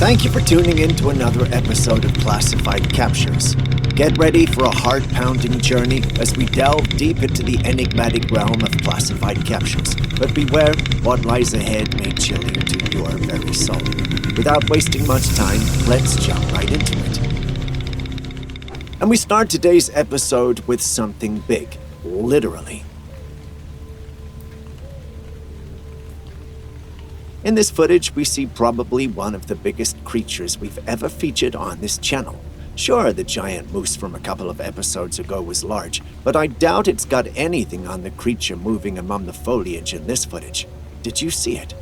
Thank you for tuning in to another episode of Classified Captures. Get ready for a heart-pounding journey as we delve deep into the enigmatic realm of classified captures. But beware, what lies ahead may chill you to your very soul. Without wasting much time, let's jump right into it. And we start today's episode with something big, literally. In this footage, we see probably one of the biggest creatures we've ever featured on this channel. Sure, the giant moose from a couple of episodes ago was large, but I doubt it's got anything on the creature moving among the foliage in this footage. Did you see it?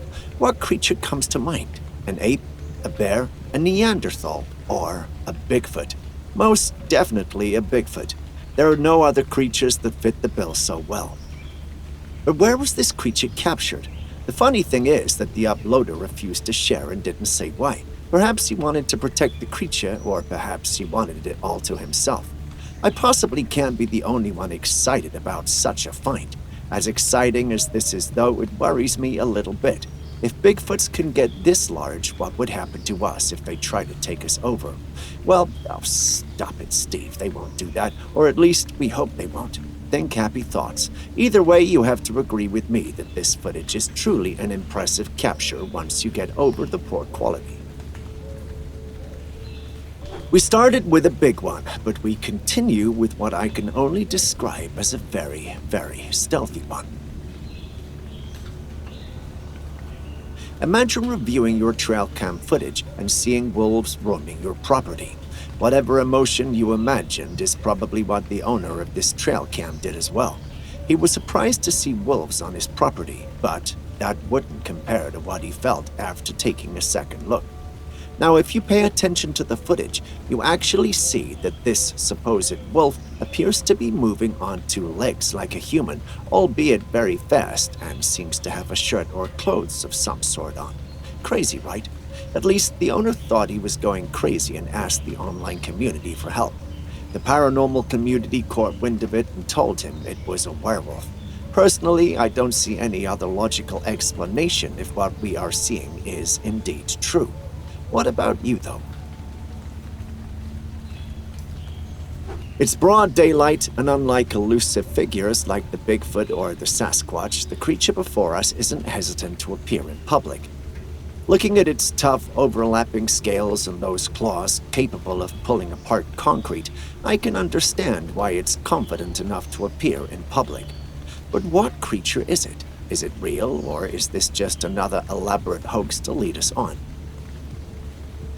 What creature comes to mind? An ape? A bear? A Neanderthal? Or a Bigfoot? Most definitely a Bigfoot. There are no other creatures that fit the bill so well. But where was this creature captured? The funny thing is that the uploader refused to share and didn't say why. Perhaps he wanted to protect the creature, or perhaps he wanted it all to himself. I possibly can't be the only one excited about such a find. As exciting as this is, though, it worries me a little bit. If Bigfoots can get this large, what would happen to us if they try to take us over? Well, oh, stop it, Steve. They won't do that, or at least we hope they won't. Think happy thoughts. Either way, you have to agree with me that this footage is truly an impressive capture once you get over the poor quality. We started with a big one, but we continue with what I can only describe as a very, very stealthy one. Imagine reviewing your Trailcam footage and seeing wolves roaming your property. Whatever emotion you imagined is probably what the owner of this Trailcam did as well. He was surprised to see wolves on his property, but that wouldn't compare to what he felt after taking a second look. Now, if you pay attention to the footage, you actually see that this supposed wolf appears to be moving on two legs like a human, albeit very fast, and seems to have a shirt or clothes of some sort on. Crazy, right? At least the owner thought he was going crazy and asked the online community for help. The paranormal community caught wind of it and told him it was a werewolf. Personally, I don't see any other logical explanation if what we are seeing is indeed true. What about you, though? It's broad daylight, and unlike elusive figures like the Bigfoot or the Sasquatch, the creature before us isn't hesitant to appear in public. Looking at its tough, overlapping scales and those claws capable of pulling apart concrete, I can understand why it's confident enough to appear in public. But what creature is it? Is it real, or is this just another elaborate hoax to lead us on?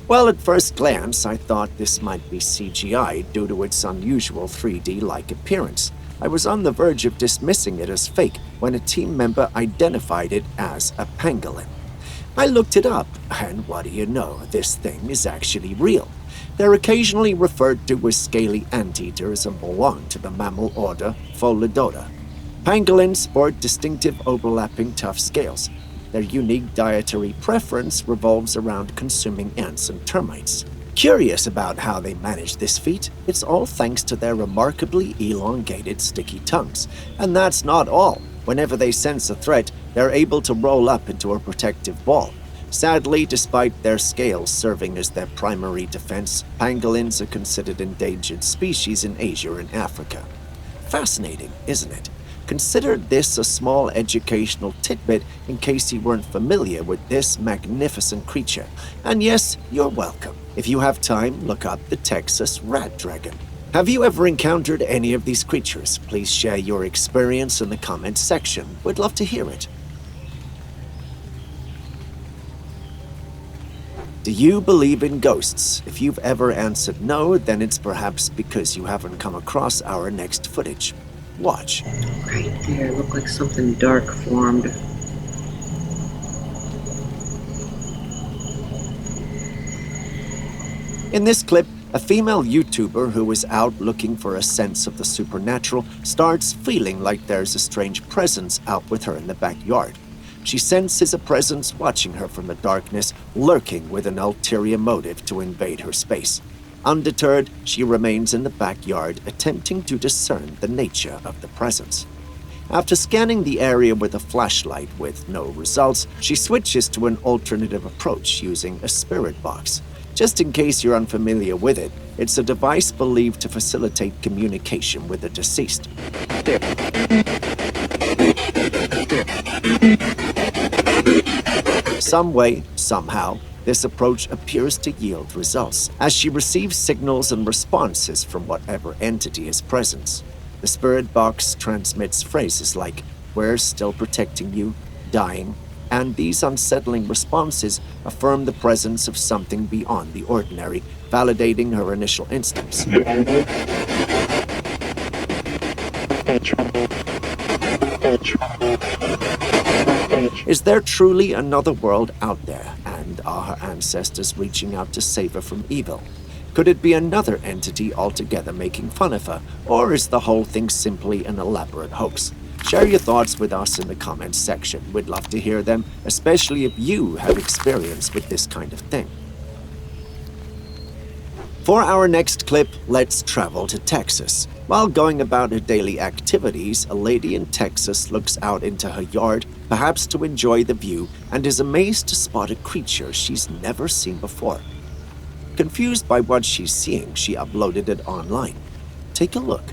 Well, at first glance, I thought this might be CGI due to its unusual 3D-like appearance. I was on the verge of dismissing it as fake when a team member identified it as a pangolin. I looked it up, and what do you know, this thing is actually real. They're occasionally referred to as scaly anteaters and belong to the mammal order Pholidota. Pangolins sport distinctive overlapping tough scales. Their unique dietary preference revolves around consuming ants and termites. Curious about how they manage this feat? It's all thanks to their remarkably elongated sticky tongues. And that's not all. Whenever they sense a threat, they're able to roll up into a protective ball. Sadly, despite their scales serving as their primary defense, pangolins are considered endangered species in Asia and Africa. Fascinating, isn't it? Consider this a small educational tidbit in case you weren't familiar with this magnificent creature. And yes, you're welcome. If you have time, look up the Texas rat dragon. Have you ever encountered any of these creatures? Please share your experience in the comments section. We'd love to hear it. Do you believe in ghosts? If you've ever answered no, then it's perhaps because you haven't come across our next footage. Watch. Right there, looked like something dark formed. In this clip, a female YouTuber who is out looking for a sense of the supernatural starts feeling like there's a strange presence out with her in the backyard. She senses a presence watching her from the darkness, lurking with an ulterior motive to invade her space. Undeterred, she remains in the backyard, attempting to discern the nature of the presence. After scanning the area with a flashlight with no results, she switches to an alternative approach using a spirit box. Just in case you're unfamiliar with it, it's a device believed to facilitate communication with the deceased. Some way, somehow, this approach appears to yield results, as she receives signals and responses from whatever entity is present. The spirit box transmits phrases like, "We're still protecting you," "dying," and these unsettling responses affirm the presence of something beyond the ordinary, validating her initial instincts. Is there truly another world out there, and are her ancestors reaching out to save her from evil? Could it be another entity altogether making fun of her, or is the whole thing simply an elaborate hoax? Share your thoughts with us in the comments section. We'd love to hear them, especially if you have experience with this kind of thing. For our next clip, let's travel to Texas. While going about her daily activities, a lady in Texas looks out into her yard, perhaps to enjoy the view, and is amazed to spot a creature she's never seen before. Confused by what she's seeing, she uploaded it online. Take a look.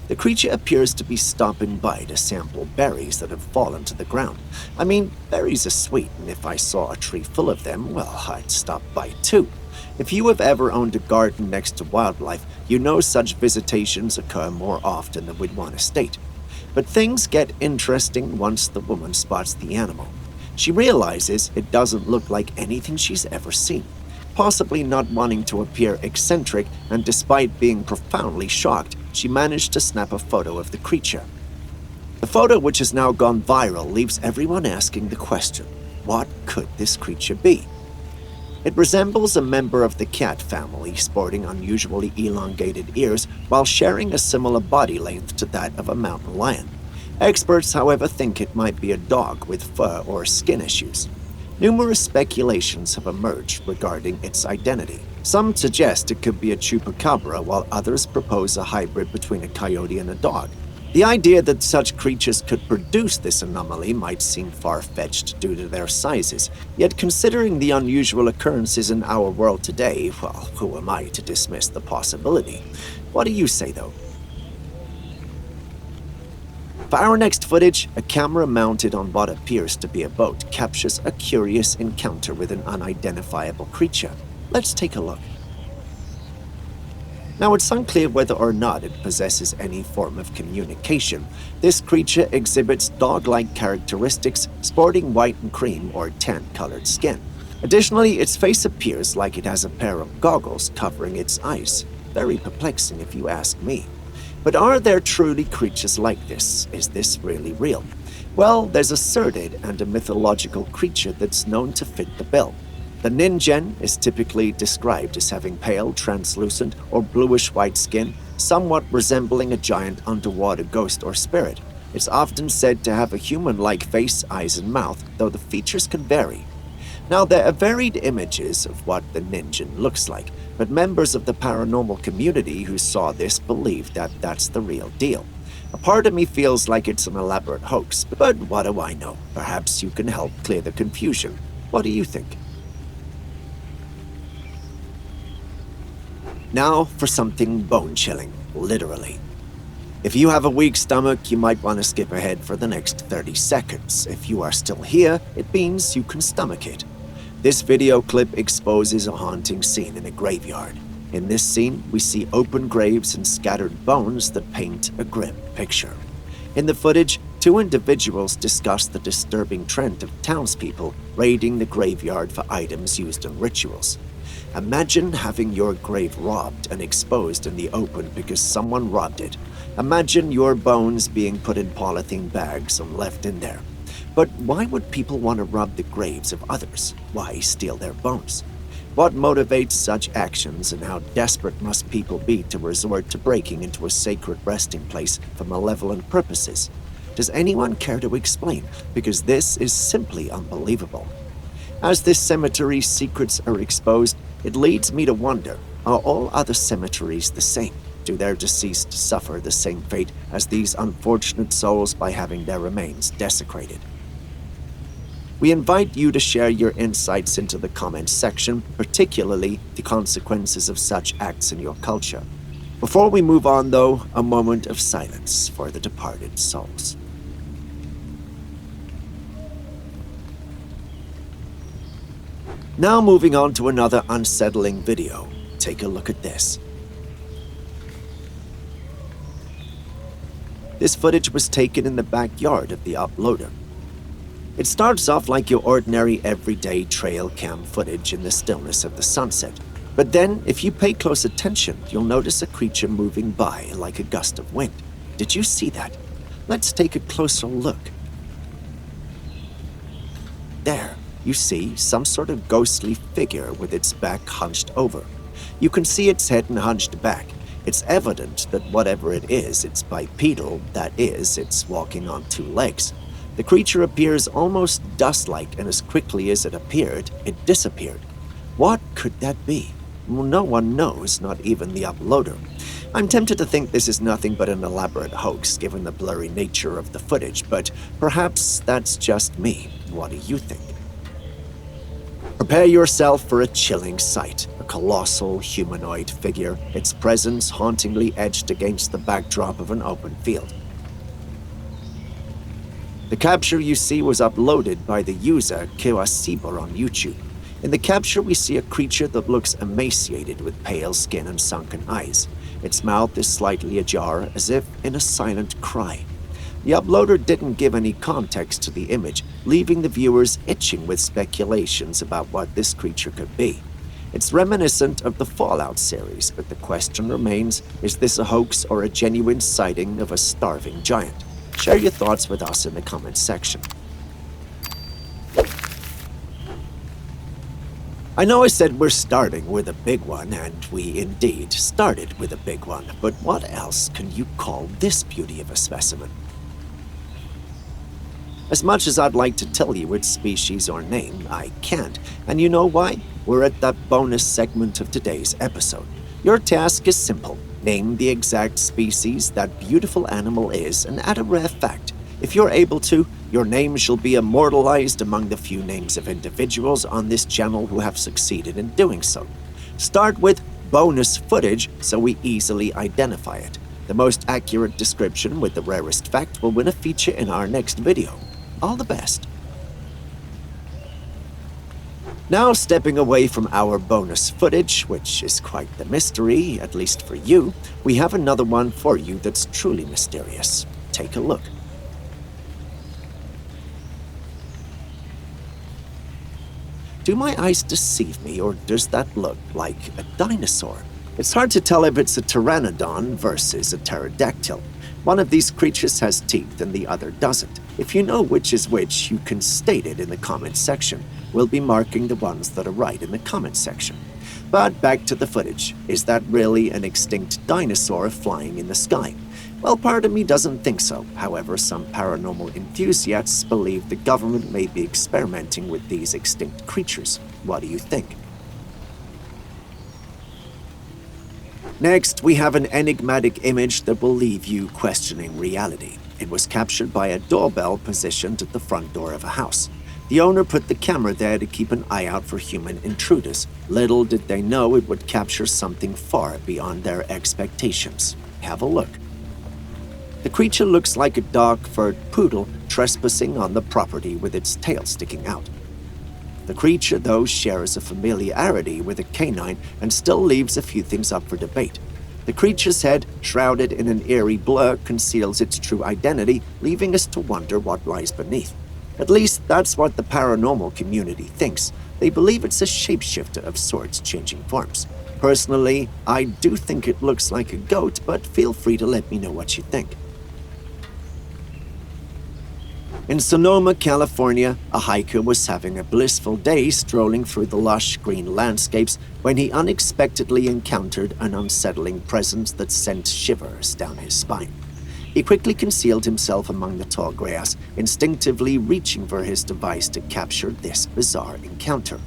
The creature appears to be stopping by to sample berries that have fallen to the ground. I mean, berries are sweet, and if I saw a tree full of them, well, I'd stop by too. If you have ever owned a garden next to wildlife, you know such visitations occur more often than we'd want to state. But things get interesting once the woman spots the animal. She realizes it doesn't look like anything she's ever seen. Possibly not wanting to appear eccentric, and despite being profoundly shocked, she managed to snap a photo of the creature. The photo, which has now gone viral, leaves everyone asking the question, what could this creature be? It resembles a member of the cat family, sporting unusually elongated ears while sharing a similar body length to that of a mountain lion. Experts, however, think it might be a dog with fur or skin issues. Numerous speculations have emerged regarding its identity. Some suggest it could be a chupacabra, while others propose a hybrid between a coyote and a dog. The idea that such creatures could produce this anomaly might seem far-fetched due to their sizes, yet considering the unusual occurrences in our world today, well, who am I to dismiss the possibility? What do you say, though? For our next footage, a camera mounted on what appears to be a boat captures a curious encounter with an unidentifiable creature. Let's take a look. Now, it's unclear whether or not it possesses any form of communication. This creature exhibits dog-like characteristics, sporting white and cream or tan-colored skin. Additionally, its face appears like it has a pair of goggles covering its eyes. Very perplexing if you ask me. But are there truly creatures like this? Is this really real? Well, there's a cerdid and a mythological creature that's known to fit the bill. The Ningen is typically described as having pale, translucent, or bluish-white skin, somewhat resembling a giant underwater ghost or spirit. It's often said to have a human-like face, eyes, and mouth, though the features can vary. Now, there are varied images of what the Ningen looks like, but members of the paranormal community who saw this believe that that's the real deal. A part of me feels like it's an elaborate hoax, but what do I know? Perhaps you can help clear the confusion. What do you think? Now for something bone-chilling, literally. If you have a weak stomach, you might want to skip ahead for the next 30 seconds. If you are still here, it means you can stomach it. This video clip exposes a haunting scene in a graveyard. In this scene, we see open graves and scattered bones that paint a grim picture. In the footage, two individuals discuss the disturbing trend of townspeople raiding the graveyard for items used in rituals. Imagine having your grave robbed and exposed in the open because someone robbed it. Imagine your bones being put in polythene bags and left in there. But why would people want to rob the graves of others? Why steal their bones? What motivates such actions, and how desperate must people be to resort to breaking into a sacred resting place for malevolent purposes? Does anyone care to explain? Because this is simply unbelievable. As this cemetery's secrets are exposed, it leads me to wonder, are all other cemeteries the same? do their deceased suffer the same fate as these unfortunate souls by having their remains desecrated? We invite you to share your insights into the comments section, particularly the consequences of such acts in your culture. Before we move on, though, a moment of silence for the departed souls. Now moving on to another unsettling video. Take a look at this. This footage was taken in the backyard of the uploader. It starts off like your ordinary everyday Trailcam footage in the stillness of the sunset. But then, if you pay close attention, you'll notice a creature moving by like a gust of wind. Did you see that? Let's take a closer look. There, you see some sort of ghostly figure with its back hunched over. You can see its head and hunched back. It's evident that whatever it is, it's bipedal, that is, it's walking on two legs. The creature appears almost dust-like, and as quickly as it appeared, it disappeared. What could that be? Well, no one knows, not even the uploader. I'm tempted to think this is nothing but an elaborate hoax, given the blurry nature of the footage, but perhaps that's just me. What do you think? Prepare yourself for a chilling sight. A colossal humanoid figure, its presence hauntingly etched against the backdrop of an open field. The capture you see was uploaded by the user Kewasibor on YouTube. In the capture, we see a creature that looks emaciated with pale skin and sunken eyes. Its mouth is slightly ajar, as if in a silent cry. The uploader didn't give any context to the image, leaving the viewers itching with speculations about what this creature could be. It's reminiscent of the Fallout series, but the question remains, is this a hoax or a genuine sighting of a starving giant? Share your thoughts with us in the comments section. I know I said we're starting with a big one, and we indeed started with a big one, but what else can you call this beauty of a specimen? As much as I'd like to tell you its species or name, I can't, and you know why? We're at that bonus segment of today's episode. Your task is simple. Name the exact species that beautiful animal is and add a rare fact. If you're able to, your name shall be immortalized among the few names of individuals on this channel who have succeeded in doing so. Start with bonus footage so we easily identify it. The most accurate description with the rarest fact will win a feature in our next video. All the best. Now, stepping away from our bonus footage, which is quite the mystery, at least for you, we have another one for you that's truly mysterious. Take a look. Do my eyes deceive me, or does that look like a dinosaur? It's hard to tell if it's a pteranodon versus a pterodactyl. One of these creatures has teeth and the other doesn't. If you know which is which, you can state it in the comments section. We'll be marking the ones that are right in the comments section. But back to the footage. Is that really an extinct dinosaur flying in the sky? Well, part of me doesn't think so. However, some paranormal enthusiasts believe the government may be experimenting with these extinct creatures. What do you think? Next, we have an enigmatic image that will leave you questioning reality. It was captured by a doorbell positioned at the front door of a house. The owner put the camera there to keep an eye out for human intruders. Little did they know it would capture something far beyond their expectations. Have a look. The creature looks like a dark-furred poodle trespassing on the property with its tail sticking out. The creature, though, shares a familiarity with a canine and still leaves a few things up for debate. The creature's head, shrouded in an eerie blur, conceals its true identity, leaving us to wonder what lies beneath. At least that's what the paranormal community thinks. They believe it's a shapeshifter of sorts changing forms. Personally, I do think it looks like a goat, but feel free to let me know what you think. In Sonoma, California, a hiker was having a blissful day strolling through the lush green landscapes when he unexpectedly encountered an unsettling presence that sent shivers down his spine. He quickly concealed himself among the tall grass, instinctively reaching for his device to capture this bizarre encounter.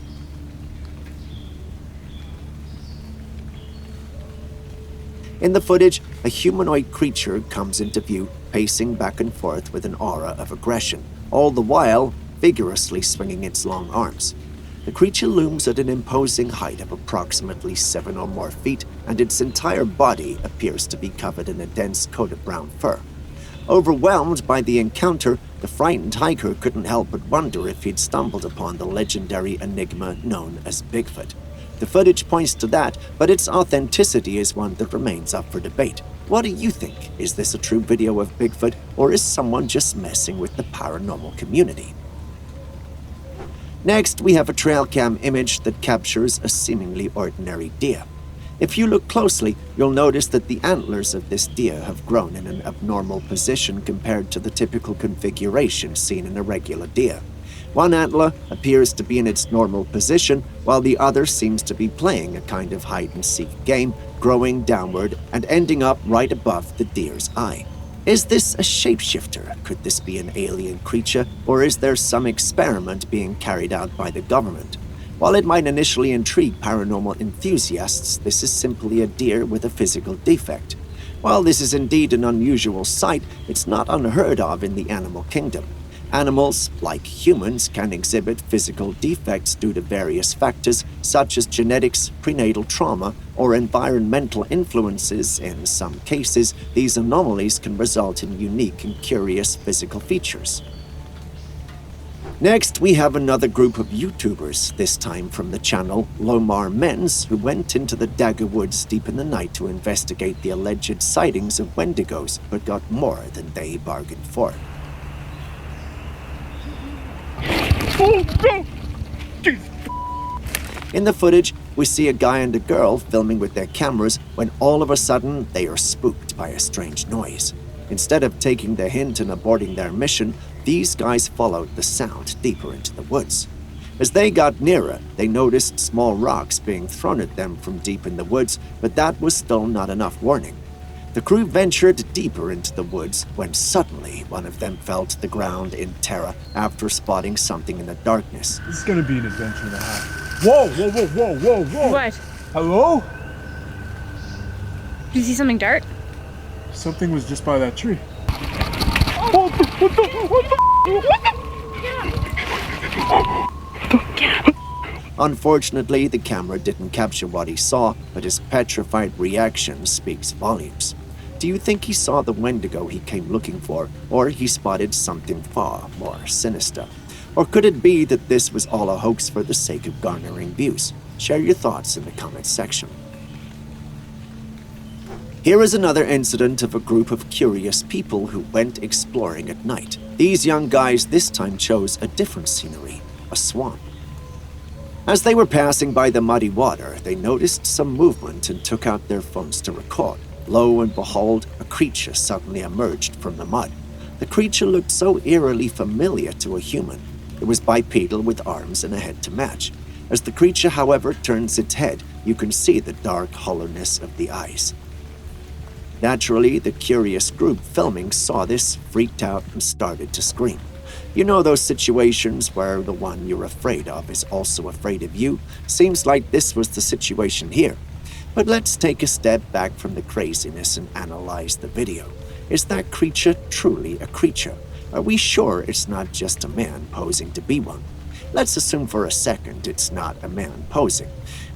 In the footage, a humanoid creature comes into view, pacing back and forth with an aura of aggression, all the while vigorously swinging its long arms. The creature looms at an imposing height of approximately 7 or more feet, and its entire body appears to be covered in a dense coat of brown fur. Overwhelmed by the encounter, the frightened hiker couldn't help but wonder if he'd stumbled upon the legendary enigma known as Bigfoot. The footage points to that, but its authenticity is one that remains up for debate. What do you think? Is this a true video of Bigfoot, or is someone just messing with the paranormal community? Next, we have a Trailcam image that captures a seemingly ordinary deer. If you look closely, you'll notice that the antlers of this deer have grown in an abnormal position compared to the typical configuration seen in a regular deer. One antler appears to be in its normal position, while the other seems to be playing a kind of hide-and-seek game, growing downward and ending up right above the deer's eye. Is this a shapeshifter? Could this be an alien creature, or is there some experiment being carried out by the government? While it might initially intrigue paranormal enthusiasts, this is simply a deer with a physical defect. While this is indeed an unusual sight, it's not unheard of in the animal kingdom. Animals, like humans, can exhibit physical defects due to various factors such as genetics, prenatal trauma, or environmental influences. In some cases, these anomalies can result in unique and curious physical features. Next, we have another group of YouTubers, this time from the channel Lomar Men's, who went into the Dagger Woods deep in the night to investigate the alleged sightings of Wendigos, but got more than they bargained for. In the footage, we see a guy and a girl filming with their cameras when all of a sudden they are spooked by a strange noise. Instead of taking the hint and aborting their mission, these guys followed the sound deeper into the woods. As they got nearer, they noticed small rocks being thrown at them from deep in the woods, but that was still not enough warning. The crew ventured deeper into the woods when suddenly one of them fell to the ground in terror after spotting something in the darkness. This is gonna be an adventure and a half. Whoa, whoa, whoa, whoa, whoa, whoa! What? Hello? Did you see something dart? Something was just by that tree. What the? Unfortunately, the camera didn't capture what he saw, but his petrified reaction speaks volumes. Do you think he saw the Wendigo he came looking for, or he spotted something far more sinister? Or could it be that this was all a hoax for the sake of garnering views? Share your thoughts in the comments section. Here is another incident of a group of curious people who went exploring at night. These young guys this time chose a different scenery, a swamp. As they were passing by the muddy water, they noticed some movement and took out their phones to record. Lo and behold, a creature suddenly emerged from the mud. The creature looked so eerily familiar to a human. It was bipedal with arms and a head to match. As the creature, however, turns its head, you can see the dark hollowness of the eyes. Naturally, the curious group filming saw this, freaked out, and started to scream. You know those situations where the one you're afraid of is also afraid of you? Seems like this was the situation here. But let's take a step back from the craziness and analyze the video. Is that creature truly a creature? Are we sure it's not just a man posing to be one? Let's assume for a second it's not a man posing.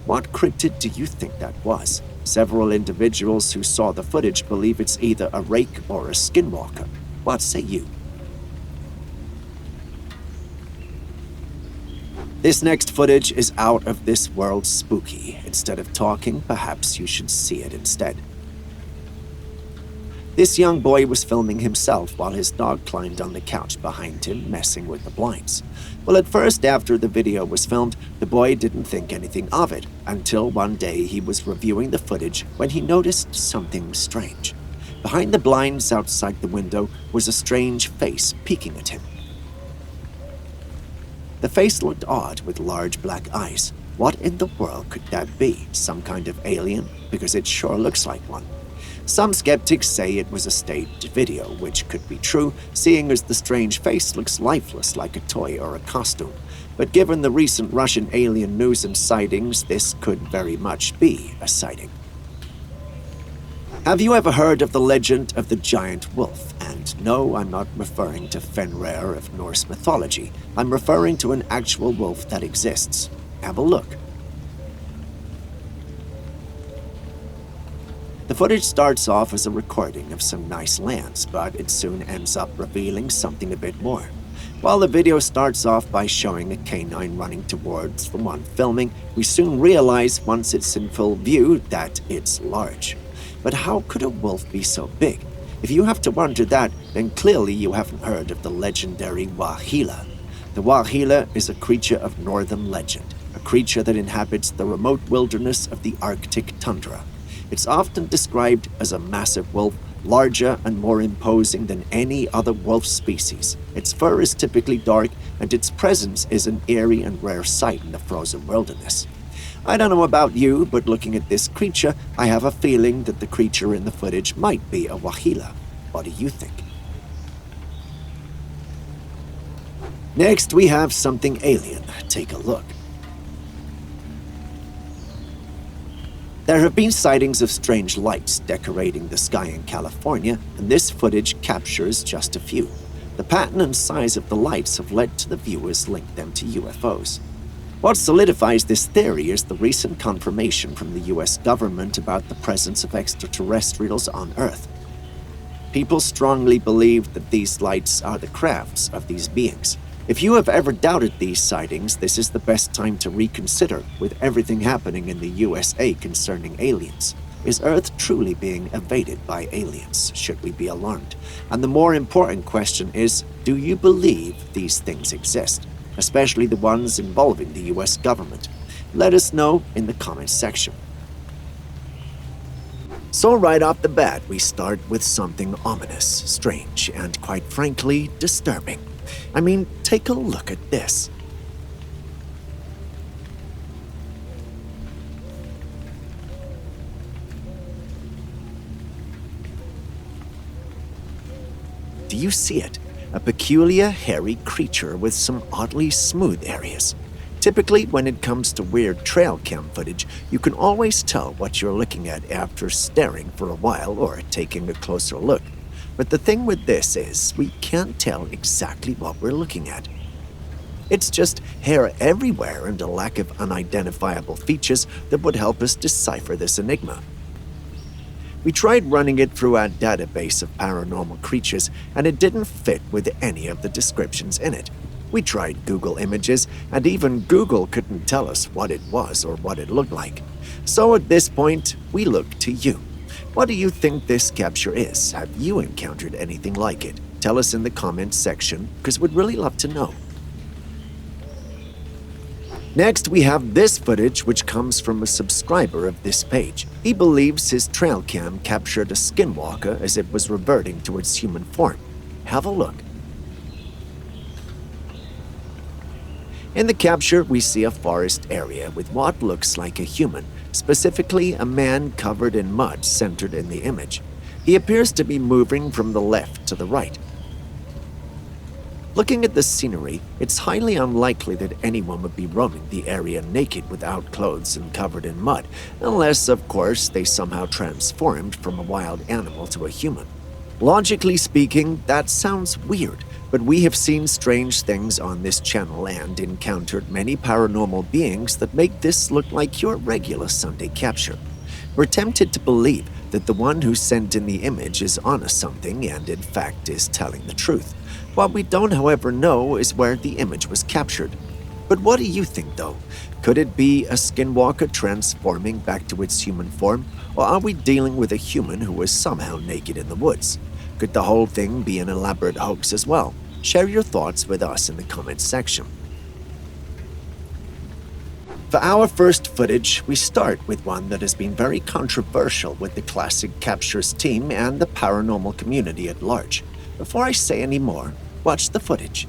What cryptid do you think that was? Several individuals who saw the footage believe it's either a rake or a skinwalker. What say you? This next footage is out of this world spooky. Instead of talking, perhaps you should see it instead. This young boy was filming himself while his dog climbed on the couch behind him, messing with the blinds. Well, at first, after the video was filmed, the boy didn't think anything of it, until one day he was reviewing the footage when he noticed something strange. Behind the blinds outside the window was a strange face peeking at him. The face looked odd with large black eyes. What in the world could that be? Some kind of alien? Because it sure looks like one. Some skeptics say it was a staged video, which could be true, seeing as the strange face looks lifeless like a toy or a costume. But given the recent Russian alien news and sightings, this could very much be a sighting. Have you ever heard of the legend of the giant wolf? And no, I'm not referring to Fenrir of Norse mythology. I'm referring to an actual wolf that exists. Have a look. The footage starts off as a recording of some nice lands, but it soon ends up revealing something a bit more. While the video starts off by showing a canine running towards the one filming, we soon realize once it's in full view that it's large. But how could a wolf be so big? If you have to wonder that, then clearly you haven't heard of the legendary Wahila. The Wahila is a creature of northern legend, a creature that inhabits the remote wilderness of the Arctic tundra. It's often described as a massive wolf, larger and more imposing than any other wolf species. Its fur is typically dark, and its presence is an eerie and rare sight in the frozen wilderness. I don't know about you, but looking at this creature, I have a feeling that the creature in the footage might be a Wahila. What do you think? Next, we have something alien. Take a look. There have been sightings of strange lights decorating the sky in California, and this footage captures just a few. The pattern and size of the lights have led to the viewers link them to UFOs. What solidifies this theory is the recent confirmation from the US government about the presence of extraterrestrials on Earth. People strongly believe that these lights are the crafts of these beings. If you have ever doubted these sightings, this is the best time to reconsider, with everything happening in the USA concerning aliens. Is Earth truly being invaded by aliens? Should we be alarmed? And the more important question is, do you believe these things exist? Especially the ones involving the US government. Let us know in the comments section. So right off the bat, we start with something ominous, strange, and quite frankly, disturbing. I mean, take a look at this. Do you see it? A peculiar, hairy creature with some oddly smooth areas. Typically, when it comes to weird trail cam footage, you can always tell what you're looking at after staring for a while or taking a closer look. But the thing with this is, we can't tell exactly what we're looking at. It's just hair everywhere and a lack of unidentifiable features that would help us decipher this enigma. We tried running it through our database of paranormal creatures, and it didn't fit with any of the descriptions in it. We tried Google Images, and even Google couldn't tell us what it was or what it looked like. So at this point, we look to you. What do you think this capture is? Have you encountered anything like it? Tell us in the comments section, because we'd really love to know. Next, we have this footage, which comes from a subscriber of this page. He believes his Trailcam captured a skinwalker as it was reverting to its human form. Have a look. In the capture, we see a forest area with what looks like a human, specifically a man covered in mud centered in the image. He appears to be moving from the left to the right. Looking at the scenery, it's highly unlikely that anyone would be roaming the area naked without clothes and covered in mud, unless, of course, they somehow transformed from a wild animal to a human. Logically speaking, that sounds weird, but we have seen strange things on this channel and encountered many paranormal beings that make this look like your regular Sunday capture. We're tempted to believe that the one who sent in the image is onto something and in fact is telling the truth. What we don't, however, know is where the image was captured. But what do you think, though? Could it be a skinwalker transforming back to its human form, or are we dealing with a human who was somehow naked in the woods? Could the whole thing be an elaborate hoax as well? Share your thoughts with us in the comments section. For our first footage, we start with one that has been very controversial with the Classic Captures team and the paranormal community at large. Before I say any more, watch the footage.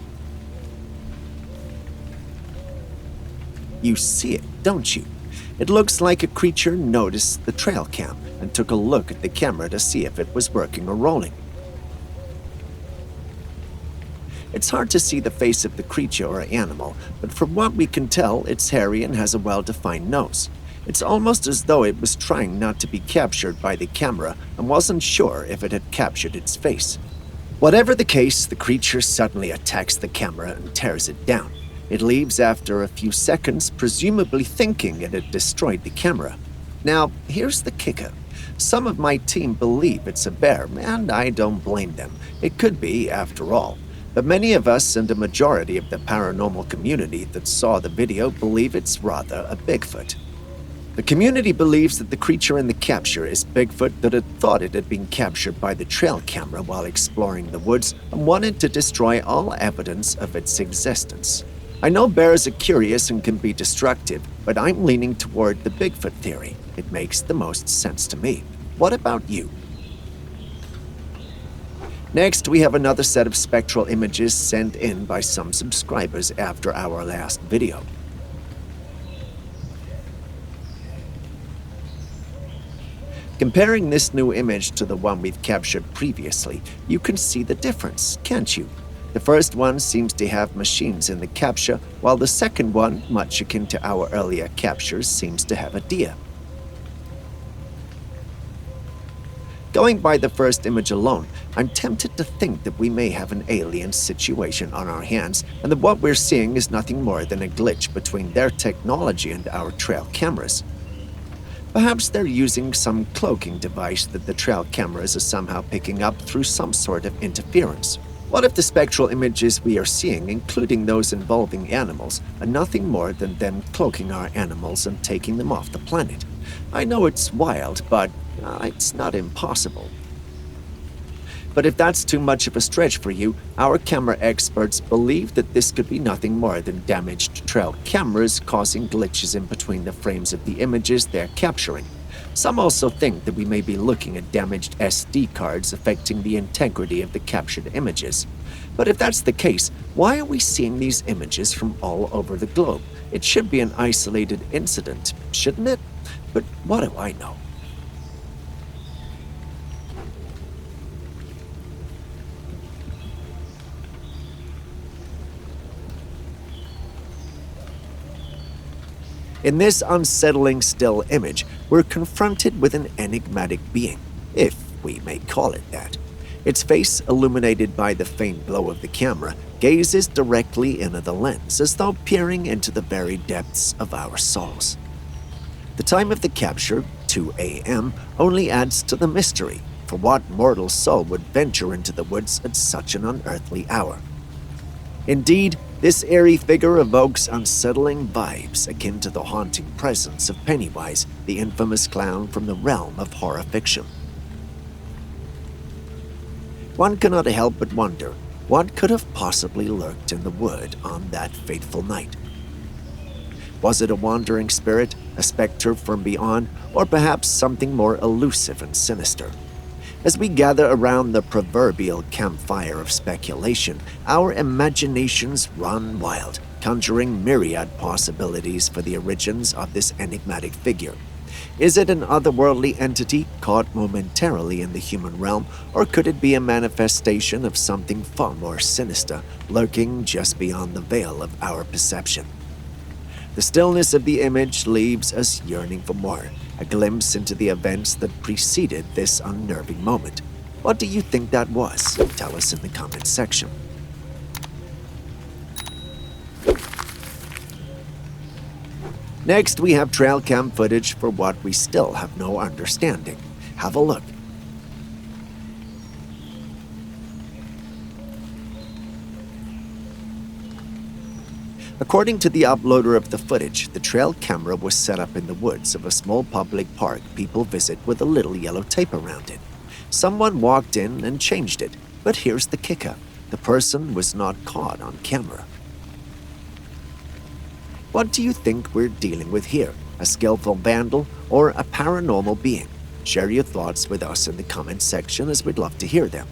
You see it, don't you? It looks like a creature noticed the trail cam and took a look at the camera to see if it was working or rolling. It's hard to see the face of the creature or animal, but from what we can tell, it's hairy and has a well-defined nose. It's almost as though it was trying not to be captured by the camera and wasn't sure if it had captured its face. Whatever the case, the creature suddenly attacks the camera and tears it down. It leaves after a few seconds, presumably thinking it had destroyed the camera. Now, here's the kicker. Some of my team believe it's a bear, and I don't blame them. It could be, after all. But many of us and a majority of the paranormal community that saw the video believe it's rather a Bigfoot. The community believes that the creature in the capture is Bigfoot that had thought it had been captured by the trail camera while exploring the woods and wanted to destroy all evidence of its existence. I know bears are curious and can be destructive, but I'm leaning toward the Bigfoot theory. It makes the most sense to me. What about you? Next, we have another set of spectral images sent in by some subscribers after our last video. Comparing this new image to the one we've captured previously, you can see the difference, can't you? The first one seems to have machines in the capture, while the second one, much akin to our earlier captures, seems to have a deer. Going by the first image alone, I'm tempted to think that we may have an alien situation on our hands, and that what we're seeing is nothing more than a glitch between their technology and our trail cameras. Perhaps they're using some cloaking device that the trail cameras are somehow picking up through some sort of interference. What if the spectral images we are seeing, including those involving animals, are nothing more than them cloaking our animals and taking them off the planet? I know it's wild, but it's not impossible. But if that's too much of a stretch for you, our camera experts believe that this could be nothing more than damaged trail cameras causing glitches in between the frames of the images they're capturing. Some also think that we may be looking at damaged SD cards affecting the integrity of the captured images. But if that's the case, why are we seeing these images from all over the globe? It should be an isolated incident, shouldn't it? But what do I know? In this unsettling still image, we're confronted with an enigmatic being, if we may call it that. Its face, illuminated by the faint glow of the camera, gazes directly into the lens, as though peering into the very depths of our souls. The time of the capture, 2 a.m., only adds to the mystery, for what mortal soul would venture into the woods at such an unearthly hour? Indeed, this airy figure evokes unsettling vibes akin to the haunting presence of Pennywise, the infamous clown from the realm of horror fiction. One cannot help but wonder, what could have possibly lurked in the wood on that fateful night? Was it a wandering spirit, a specter from beyond, or perhaps something more elusive and sinister? As we gather around the proverbial campfire of speculation, our imaginations run wild, conjuring myriad possibilities for the origins of this enigmatic figure. Is it an otherworldly entity caught momentarily in the human realm, or could it be a manifestation of something far more sinister, lurking just beyond the veil of our perception? The stillness of the image leaves us yearning for more, a glimpse into the events that preceded this unnerving moment. What do you think that was? Tell us in the comments section. Next, we have Trailcam footage for what we still have no understanding. Have a look. According to the uploader of the footage, the trail camera was set up in the woods of a small public park people visit with a little yellow tape around it. Someone walked in and changed it, but here's the kicker. The person was not caught on camera. What do you think we're dealing with here? A skillful vandal or a paranormal being? Share your thoughts with us in the comments section, as we'd love to hear them.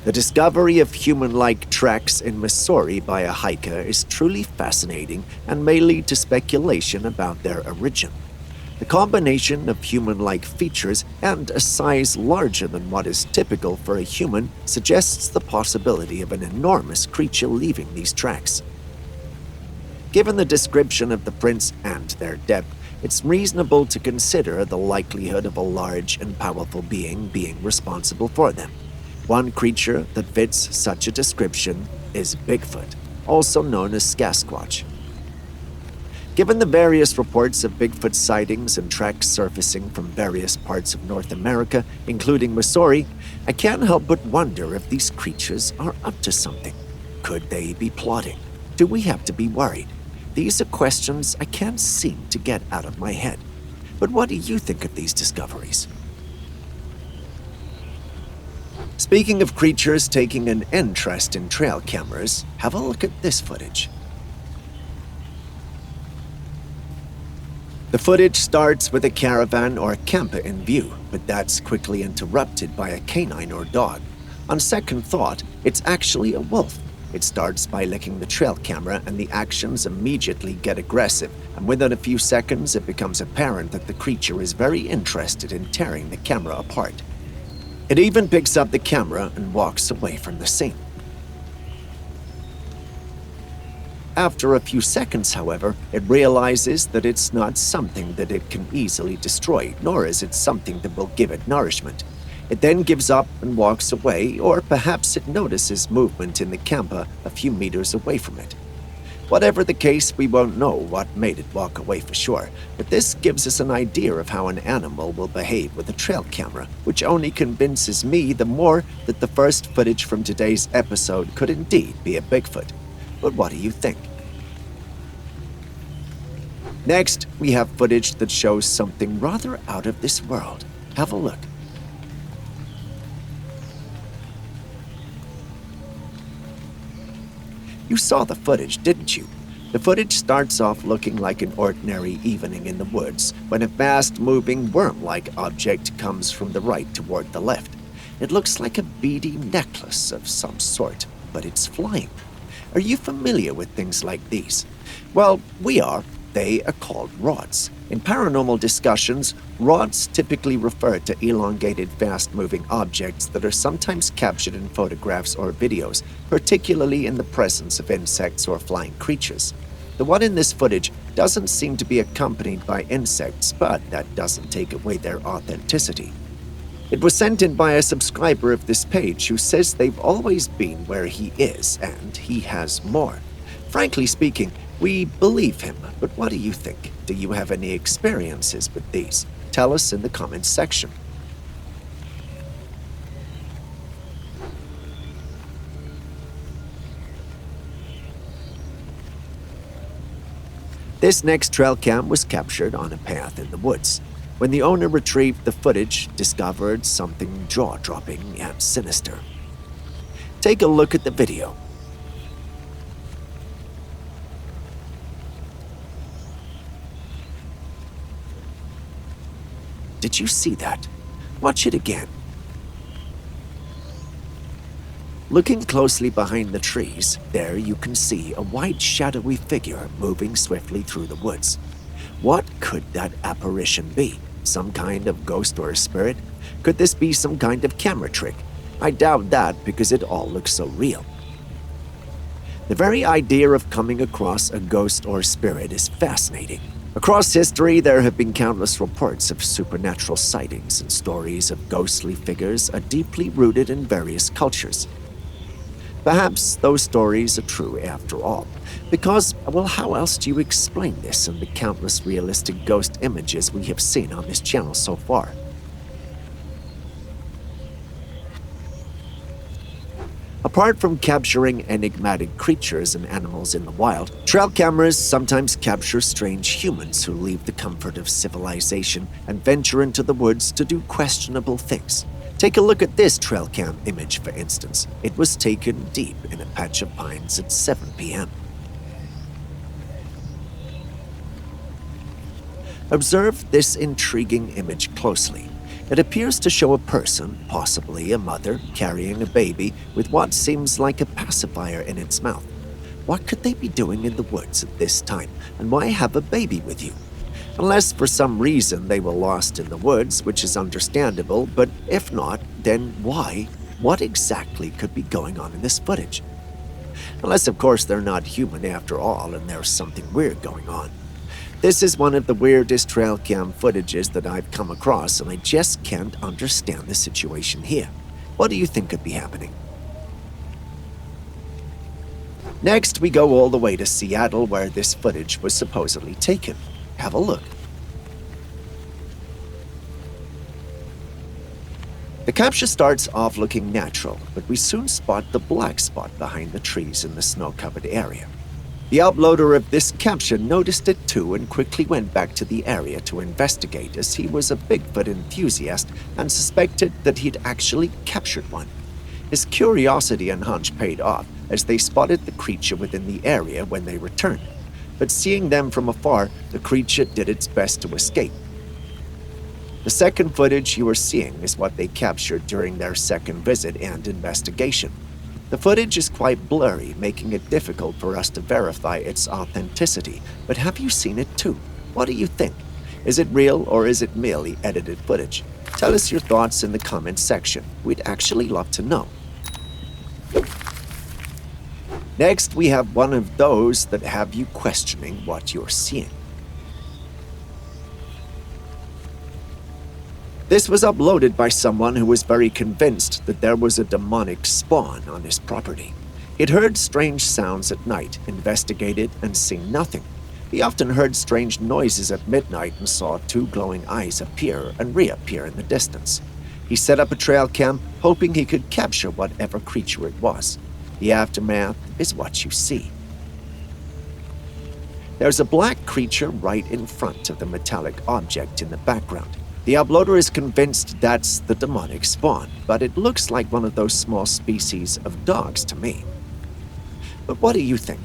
The discovery of human-like tracks in Missouri by a hiker is truly fascinating and may lead to speculation about their origin. The combination of human-like features and a size larger than what is typical for a human suggests the possibility of an enormous creature leaving these tracks. Given the description of the prints and their depth, it's reasonable to consider the likelihood of a large and powerful being responsible for them. One creature that fits such a description is Bigfoot, also known as Sasquatch. Given the various reports of Bigfoot sightings and tracks surfacing from various parts of North America, including Missouri, I can't help but wonder if these creatures are up to something. Could they be plotting? Do we have to be worried? These are questions I can't seem to get out of my head. But what do you think of these discoveries? Speaking of creatures taking an interest in trail cameras, have a look at this footage. The footage starts with a caravan or camper in view, but that's quickly interrupted by a canine or dog. On second thought, it's actually a wolf. It starts by licking the trail camera and the actions immediately get aggressive, and within a few seconds it becomes apparent that the creature is very interested in tearing the camera apart. It even picks up the camera and walks away from the scene. After a few seconds, however, it realizes that it's not something that it can easily destroy, nor is it something that will give it nourishment. It then gives up and walks away, or perhaps it notices movement in the camper a few meters away from it. Whatever the case, we won't know what made it walk away for sure, but this gives us an idea of how an animal will behave with a trail camera, which only convinces me the more that the first footage from today's episode could indeed be a Bigfoot. But what do you think? Next, we have footage that shows something rather out of this world. Have a look. You saw the footage, didn't you? The footage starts off looking like an ordinary evening in the woods when a fast-moving worm-like object comes from the right toward the left. It looks like a beady necklace of some sort, but it's flying. Are you familiar with things like these? Well, we are. They are called rods. In paranormal discussions, rods typically refer to elongated, fast-moving objects that are sometimes captured in photographs or videos, particularly in the presence of insects or flying creatures. The one in this footage doesn't seem to be accompanied by insects, but that doesn't take away their authenticity. It was sent in by a subscriber of this page who says they've always been where he is, and he has more. Frankly speaking, we believe him, but what do you think? Do you have any experiences with these? Tell us in the comments section. This next trail cam was captured on a path in the woods. When the owner retrieved the footage, discovered something jaw-dropping and sinister. Take a look at the video. Did you see that? Watch it again. Looking closely behind the trees, there you can see a white shadowy figure moving swiftly through the woods. What could that apparition be? Some kind of ghost or spirit? Could this be some kind of camera trick? I doubt that because it all looks so real. The very idea of coming across a ghost or spirit is fascinating. Across history, there have been countless reports of supernatural sightings, and stories of ghostly figures are deeply rooted in various cultures. Perhaps those stories are true after all, because, well, how else do you explain this in the countless realistic ghost images we have seen on this channel so far? Apart from capturing enigmatic creatures and animals in the wild, trail cameras sometimes capture strange humans who leave the comfort of civilization and venture into the woods to do questionable things. Take a look at this trail cam image, for instance. It was taken deep in a patch of pines at 7 p.m. Observe this intriguing image closely. It appears to show a person, possibly a mother, carrying a baby with what seems like a pacifier in its mouth. What could they be doing in the woods at this time, and why have a baby with you? Unless for some reason they were lost in the woods, which is understandable, but if not, then why? What exactly could be going on in this footage? Unless, of course, they're not human after all and there's something weird going on. This is one of the weirdest Trailcam footages that I've come across, and I just can't understand the situation here. What do you think could be happening? Next, we go all the way to Seattle, where this footage was supposedly taken. Have a look. The capture starts off looking natural, but we soon spot the black spot behind the trees in the snow-covered area. The uploader of this capture noticed it too and quickly went back to the area to investigate, as he was a Bigfoot enthusiast and suspected that he'd actually captured one. His curiosity and hunch paid off, as they spotted the creature within the area when they returned. But seeing them from afar, the creature did its best to escape. The second footage you are seeing is what they captured during their second visit and investigation. The footage is quite blurry, making it difficult for us to verify its authenticity, but have you seen it too? What do you think? Is it real or is it merely edited footage? Tell us your thoughts in the comments section. We'd actually love to know. Next, we have one of those that have you questioning what you're seeing. This was uploaded by someone who was very convinced that there was a demonic spawn on his property. He'd heard strange sounds at night, investigated, and seen nothing. He often heard strange noises at midnight and saw two glowing eyes appear and reappear in the distance. He set up a trail cam, hoping he could capture whatever creature it was. The aftermath is what you see. There's a black creature right in front of the metallic object in the background. The uploader is convinced that's the demonic spawn, but it looks like one of those small species of dogs to me. But what do you think?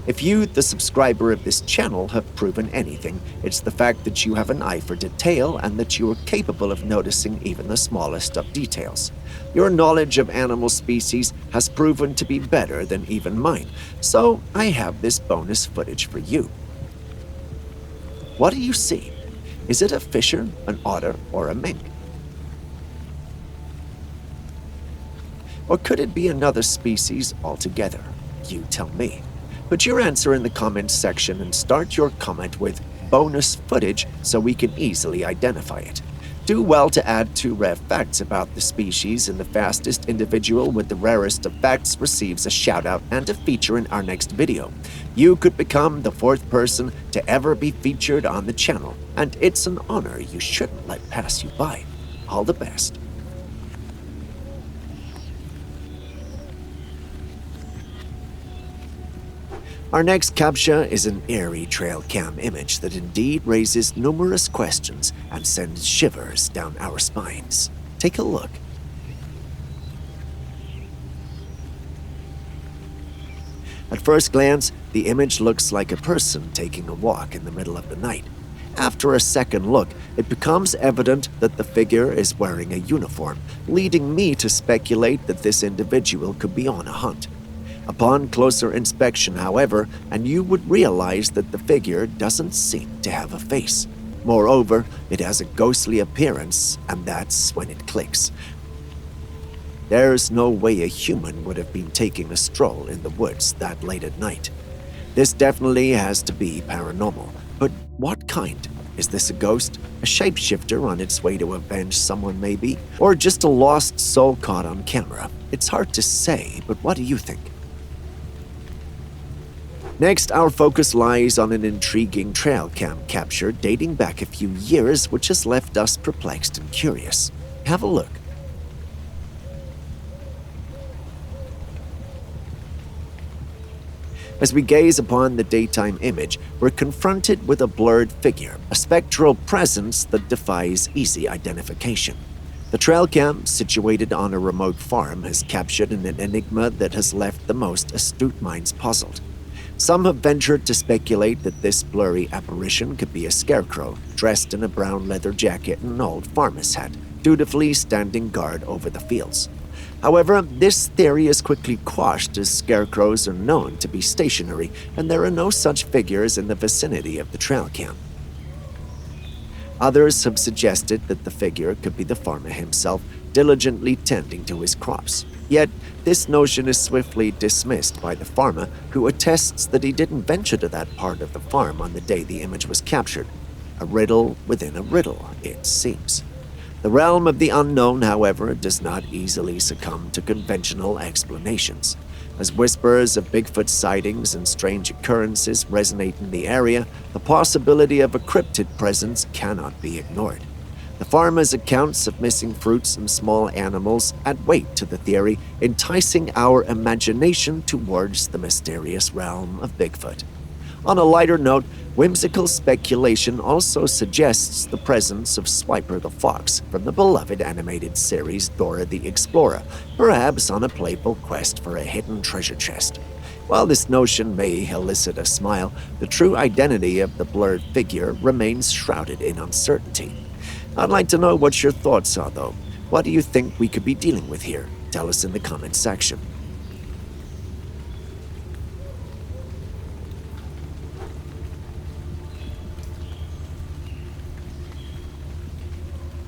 If you, the subscriber of this channel, have proven anything, it's the fact that you have an eye for detail and that you are capable of noticing even the smallest of details. Your knowledge of animal species has proven to be better than even mine, so I have this bonus footage for you. What do you see? Is it a fisher, an otter, or a mink? Or could it be another species altogether? You tell me. Put your answer in the comments section and start your comment with bonus footage so we can easily identify it. Do well to add 2 rare facts about the species, and the fastest individual with the rarest of facts receives a shout out and a feature in our next video. You could become the 4th person to ever be featured on the channel, and it's an honor you shouldn't let pass you by. All the best. Our next capture is an eerie trail cam image that indeed raises numerous questions and sends shivers down our spines. Take a look. At first glance, the image looks like a person taking a walk in the middle of the night. After a second look, it becomes evident that the figure is wearing a uniform, leading me to speculate that this individual could be on a hunt. Upon closer inspection, however, and you would realize that the figure doesn't seem to have a face. Moreover, it has a ghostly appearance, and that's when it clicks. There's no way a human would have been taking a stroll in the woods that late at night. This definitely has to be paranormal, but what kind? Is this a ghost? A shapeshifter on its way to avenge someone maybe? Or just a lost soul caught on camera? It's hard to say, but what do you think? Next, our focus lies on an intriguing trail cam capture dating back a few years, which has left us perplexed and curious. Have a look. As we gaze upon the daytime image, we're confronted with a blurred figure, a spectral presence that defies easy identification. The trail cam, situated on a remote farm, has captured an enigma that has left the most astute minds puzzled. Some have ventured to speculate that this blurry apparition could be a scarecrow, dressed in a brown leather jacket and an old farmer's hat, dutifully standing guard over the fields. However, this theory is quickly quashed as scarecrows are known to be stationary, and there are no such figures in the vicinity of the Trailcam. Others have suggested that the figure could be the farmer himself, diligently tending to his crops. Yet, this notion is swiftly dismissed by the farmer, who attests that he didn't venture to that part of the farm on the day the image was captured. A riddle within a riddle, it seems. The realm of the unknown, however, does not easily succumb to conventional explanations. As whispers of Bigfoot sightings and strange occurrences resonate in the area, the possibility of a cryptid presence cannot be ignored. The farmer's accounts of missing fruits and small animals add weight to the theory, enticing our imagination towards the mysterious realm of Bigfoot. On a lighter note, whimsical speculation also suggests the presence of Swiper the Fox from the beloved animated series Dora the Explorer, perhaps on a playful quest for a hidden treasure chest. While this notion may elicit a smile, the true identity of the blurred figure remains shrouded in uncertainty. I'd like to know what your thoughts are, though. What do you think we could be dealing with here? Tell us in the comments section.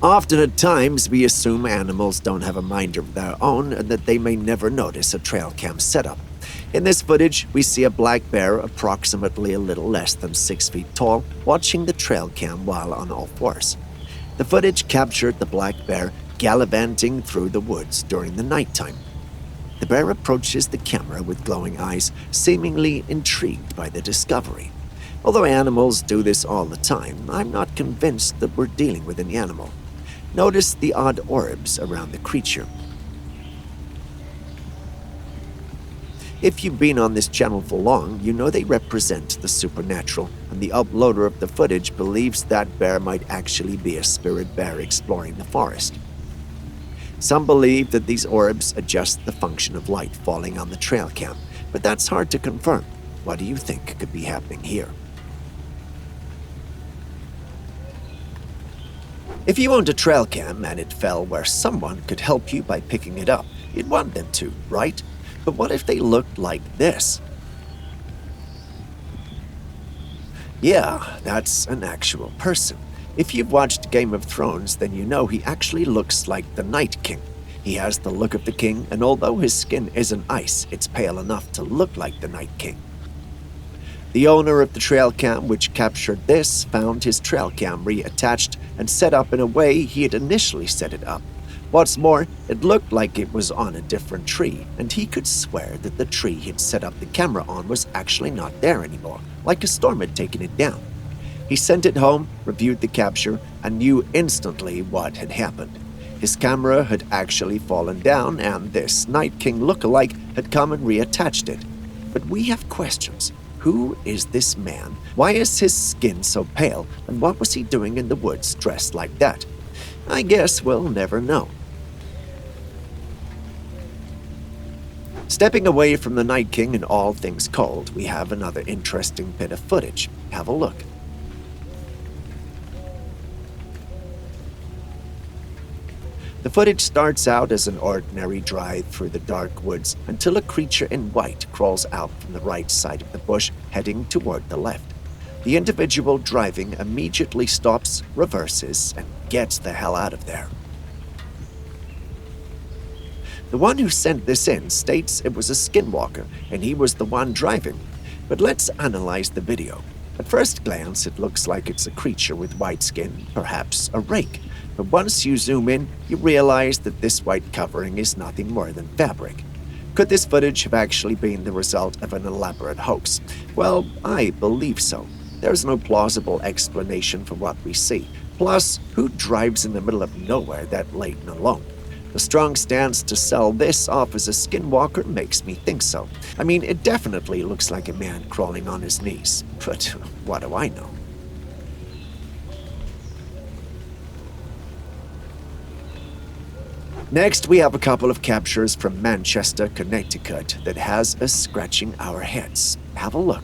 Often at times, we assume animals don't have a mind of their own and that they may never notice a trail cam setup. In this footage, we see a black bear approximately a little less than 6 feet tall, watching the trail cam while on all fours. The footage captured the black bear gallivanting through the woods during the nighttime. The bear approaches the camera with glowing eyes, seemingly intrigued by the discovery. Although animals do this all the time, I'm not convinced that we're dealing with an animal. Notice the odd orbs around the creature. If you've been on this channel for long, you know they represent the supernatural, and the uploader of the footage believes that bear might actually be a spirit bear exploring the forest. Some believe that these orbs adjust the function of light falling on the trail cam, but that's hard to confirm. What do you think could be happening here? If you owned a trail cam and it fell where someone could help you by picking it up, you'd want them to, right? But what if they looked like this? Yeah, that's an actual person. If you've watched Game of Thrones, then you know he actually looks like the Night King. He has the look of the king, and although his skin isn't ice, it's pale enough to look like the Night King. The owner of the trail cam which captured this found his trail cam reattached and set up in a way he had initially set it up. What's more, it looked like it was on a different tree, and he could swear that the tree he'd set up the camera on was actually not there anymore, like a storm had taken it down. He sent it home, reviewed the capture, and knew instantly what had happened. His camera had actually fallen down, and this Night King lookalike had come and reattached it. But we have questions. Who is this man? Why is his skin so pale? And what was he doing in the woods dressed like that? I guess we'll never know. Stepping away from the Night King and all things cold, we have another interesting bit of footage. Have a look. The footage starts out as an ordinary drive through the dark woods until a creature in white crawls out from the right side of the bush, heading toward the left. The individual driving immediately stops, reverses, and gets the hell out of there. The one who sent this in states it was a skinwalker, and he was the one driving. But let's analyze the video. At first glance, it looks like it's a creature with white skin, perhaps a rake. But once you zoom in, you realize that this white covering is nothing more than fabric. Could this footage have actually been the result of an elaborate hoax? Well, I believe so. There's no plausible explanation for what we see. Plus, who drives in the middle of nowhere that late and alone? The strong stance to sell this off as a skinwalker makes me think so. I mean, it definitely looks like a man crawling on his knees. But what do I know? Next, we have a couple of captures from Manchester, Connecticut that has us scratching our heads. Have a look.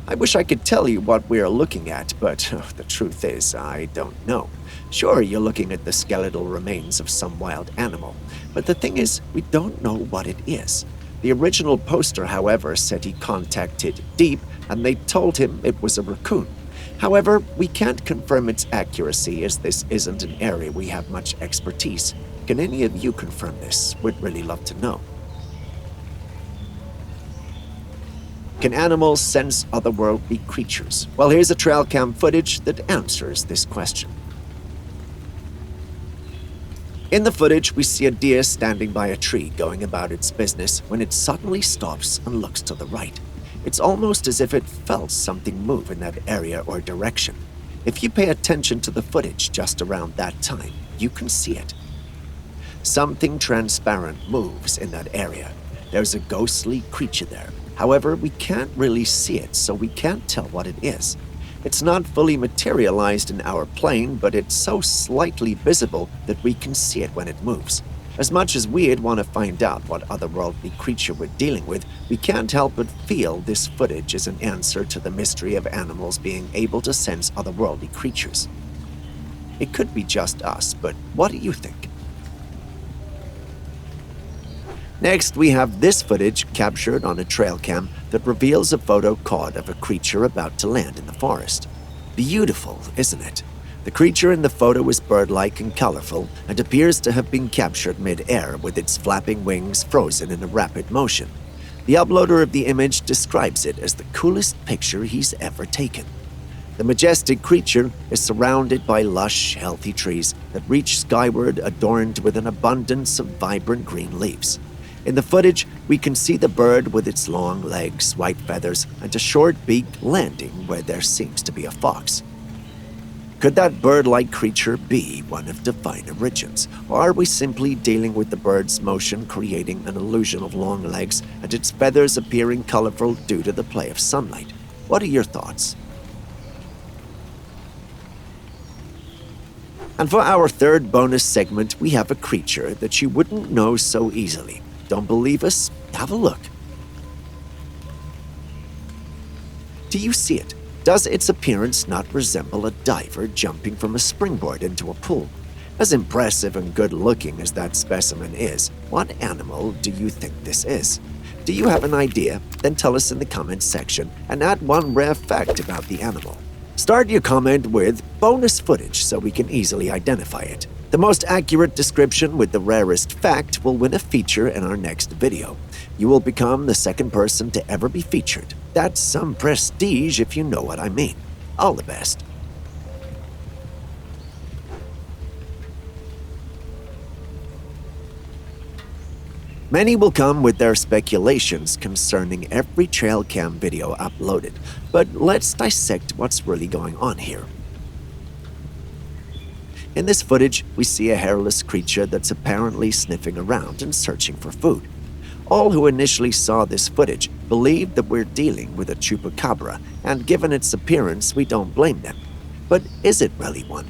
I wish I could tell you what we are looking at, but the truth is, I don't know. Sure, you're looking at the skeletal remains of some wild animal, but the thing is, we don't know what it is. The original poster, however, said he contacted Deep, and they told him it was a raccoon. However, we can't confirm its accuracy as this isn't an area we have much expertise. Can any of you confirm this? We'd really love to know. Can animals sense otherworldly creatures? Well, here's a Trailcam footage that answers this question. In the footage, we see a deer standing by a tree going about its business when it suddenly stops and looks to the right. It's almost as if it felt something move in that area or direction. If you pay attention to the footage just around that time, you can see it. Something transparent moves in that area. There's a ghostly creature there. However, we can't really see it, so we can't tell what it is. It's not fully materialized in our plane, but it's so slightly visible that we can see it when it moves. As much as we'd want to find out what otherworldly creature we're dealing with, we can't help but feel this footage is an answer to the mystery of animals being able to sense otherworldly creatures. It could be just us, but what do you think? Next, we have this footage captured on a Trailcam that reveals a photo caught of a creature about to land in the forest. Beautiful, isn't it? The creature in the photo is bird-like and colorful and appears to have been captured mid-air with its flapping wings frozen in a rapid motion. The uploader of the image describes it as the coolest picture he's ever taken. The majestic creature is surrounded by lush, healthy trees that reach skyward, adorned with an abundance of vibrant green leaves. In the footage, we can see the bird with its long legs, white feathers, and a short beak landing where there seems to be a fox. Could that bird-like creature be one of divine origins, or are we simply dealing with the bird's motion creating an illusion of long legs and its feathers appearing colorful due to the play of sunlight? What are your thoughts? And for our third bonus segment, we have a creature that you wouldn't know so easily. Don't believe us? Have a look. Do you see it? Does its appearance not resemble a diver jumping from a springboard into a pool? As impressive and good-looking as that specimen is, what animal do you think this is? Do you have an idea? Then tell us in the comments section and add one rare fact about the animal. Start your comment with bonus footage so we can easily identify it. The most accurate description with the rarest fact will win a feature in our next video. You will become the second person to ever be featured. That's some prestige if you know what I mean. All the best. Many will come with their speculations concerning every Trailcam video uploaded, but let's dissect what's really going on here. In this footage, we see a hairless creature that's apparently sniffing around and searching for food. All who initially saw this footage believed that we're dealing with a chupacabra, and given its appearance, we don't blame them. But is it really one?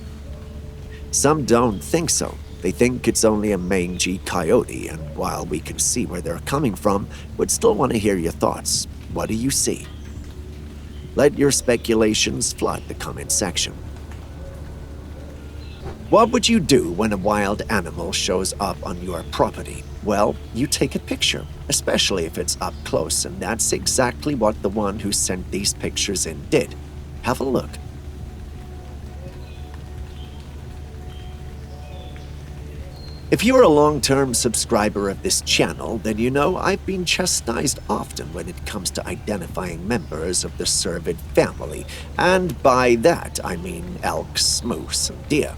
Some don't think so. They think it's only a mangy coyote, and while we can see where they're coming from, we'd still want to hear your thoughts. What do you see? Let your speculations flood the comment section. What would you do when a wild animal shows up on your property? Well, you take a picture, especially if it's up close, and that's exactly what the one who sent these pictures in did. Have a look. If you're a long-term subscriber of this channel, then you know I've been chastised often when it comes to identifying members of the cervid family, and by that I mean elks, moose, and deer.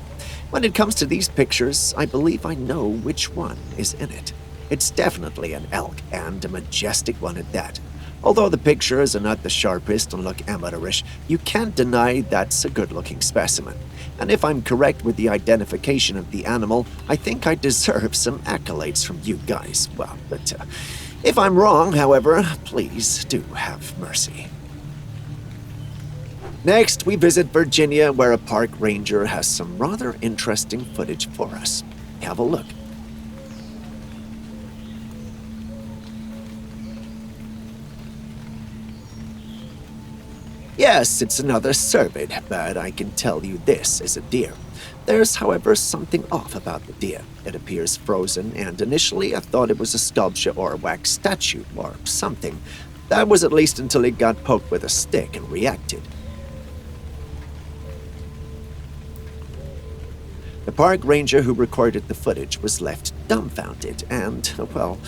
When it comes to these pictures, I believe I know which one is in it. It's definitely an elk, and a majestic one at that. Although the pictures are not the sharpest and look amateurish, you can't deny that's a good-looking specimen. And if I'm correct with the identification of the animal, I think I deserve some accolades from you guys. Well, but if I'm wrong, however, please do have mercy. Next, we visit Virginia, where a park ranger has some rather interesting footage for us. Have a look. Yes, it's another cervid, but I can tell you this is a deer. There's, however, something off about the deer. It appears frozen, and initially I thought it was a sculpture or a wax statue or something. That was at least until it got poked with a stick and reacted. The park ranger who recorded the footage was left dumbfounded, and, well,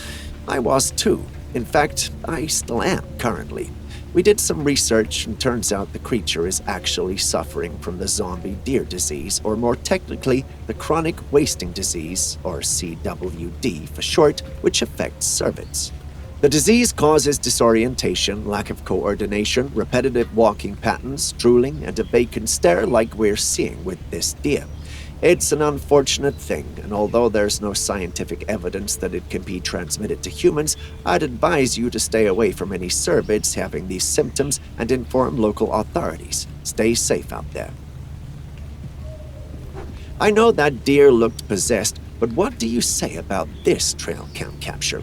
I was too. In fact, I still am currently. We did some research, and turns out the creature is actually suffering from the zombie deer disease, or more technically, the chronic wasting disease, or CWD for short, which affects cervids. The disease causes disorientation, lack of coordination, repetitive walking patterns, drooling, and a vacant stare like we're seeing with this deer. It's an unfortunate thing, and although there's no scientific evidence that it can be transmitted to humans, I'd advise you to stay away from any cervids having these symptoms and inform local authorities. Stay safe out there. I know that deer looked possessed, but what do you say about this trail cam capture?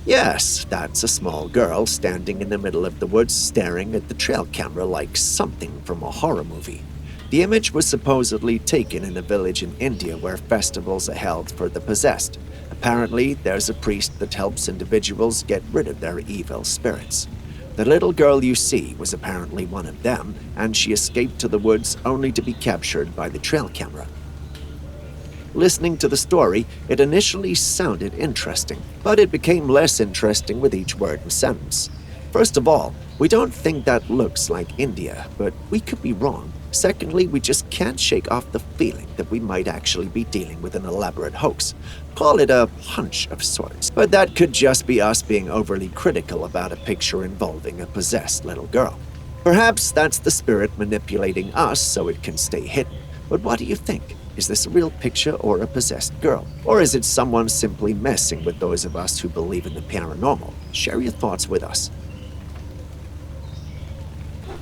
Yes, that's a small girl standing in the middle of the woods staring at the trail camera like something from a horror movie. The image was supposedly taken in a village in India where festivals are held for the possessed. Apparently, there's a priest that helps individuals get rid of their evil spirits. The little girl you see was apparently one of them, and she escaped to the woods only to be captured by the trail camera. Listening to the story, it initially sounded interesting, but it became less interesting with each word and sentence. First of all, we don't think that looks like India, but we could be wrong. Secondly, we just can't shake off the feeling that we might actually be dealing with an elaborate hoax. Call it a hunch of sorts, but that could just be us being overly critical about a picture involving a possessed little girl. Perhaps that's the spirit manipulating us so it can stay hidden. But what do you think? Is this a real picture or a possessed girl? Or is it someone simply messing with those of us who believe in the paranormal? Share your thoughts with us.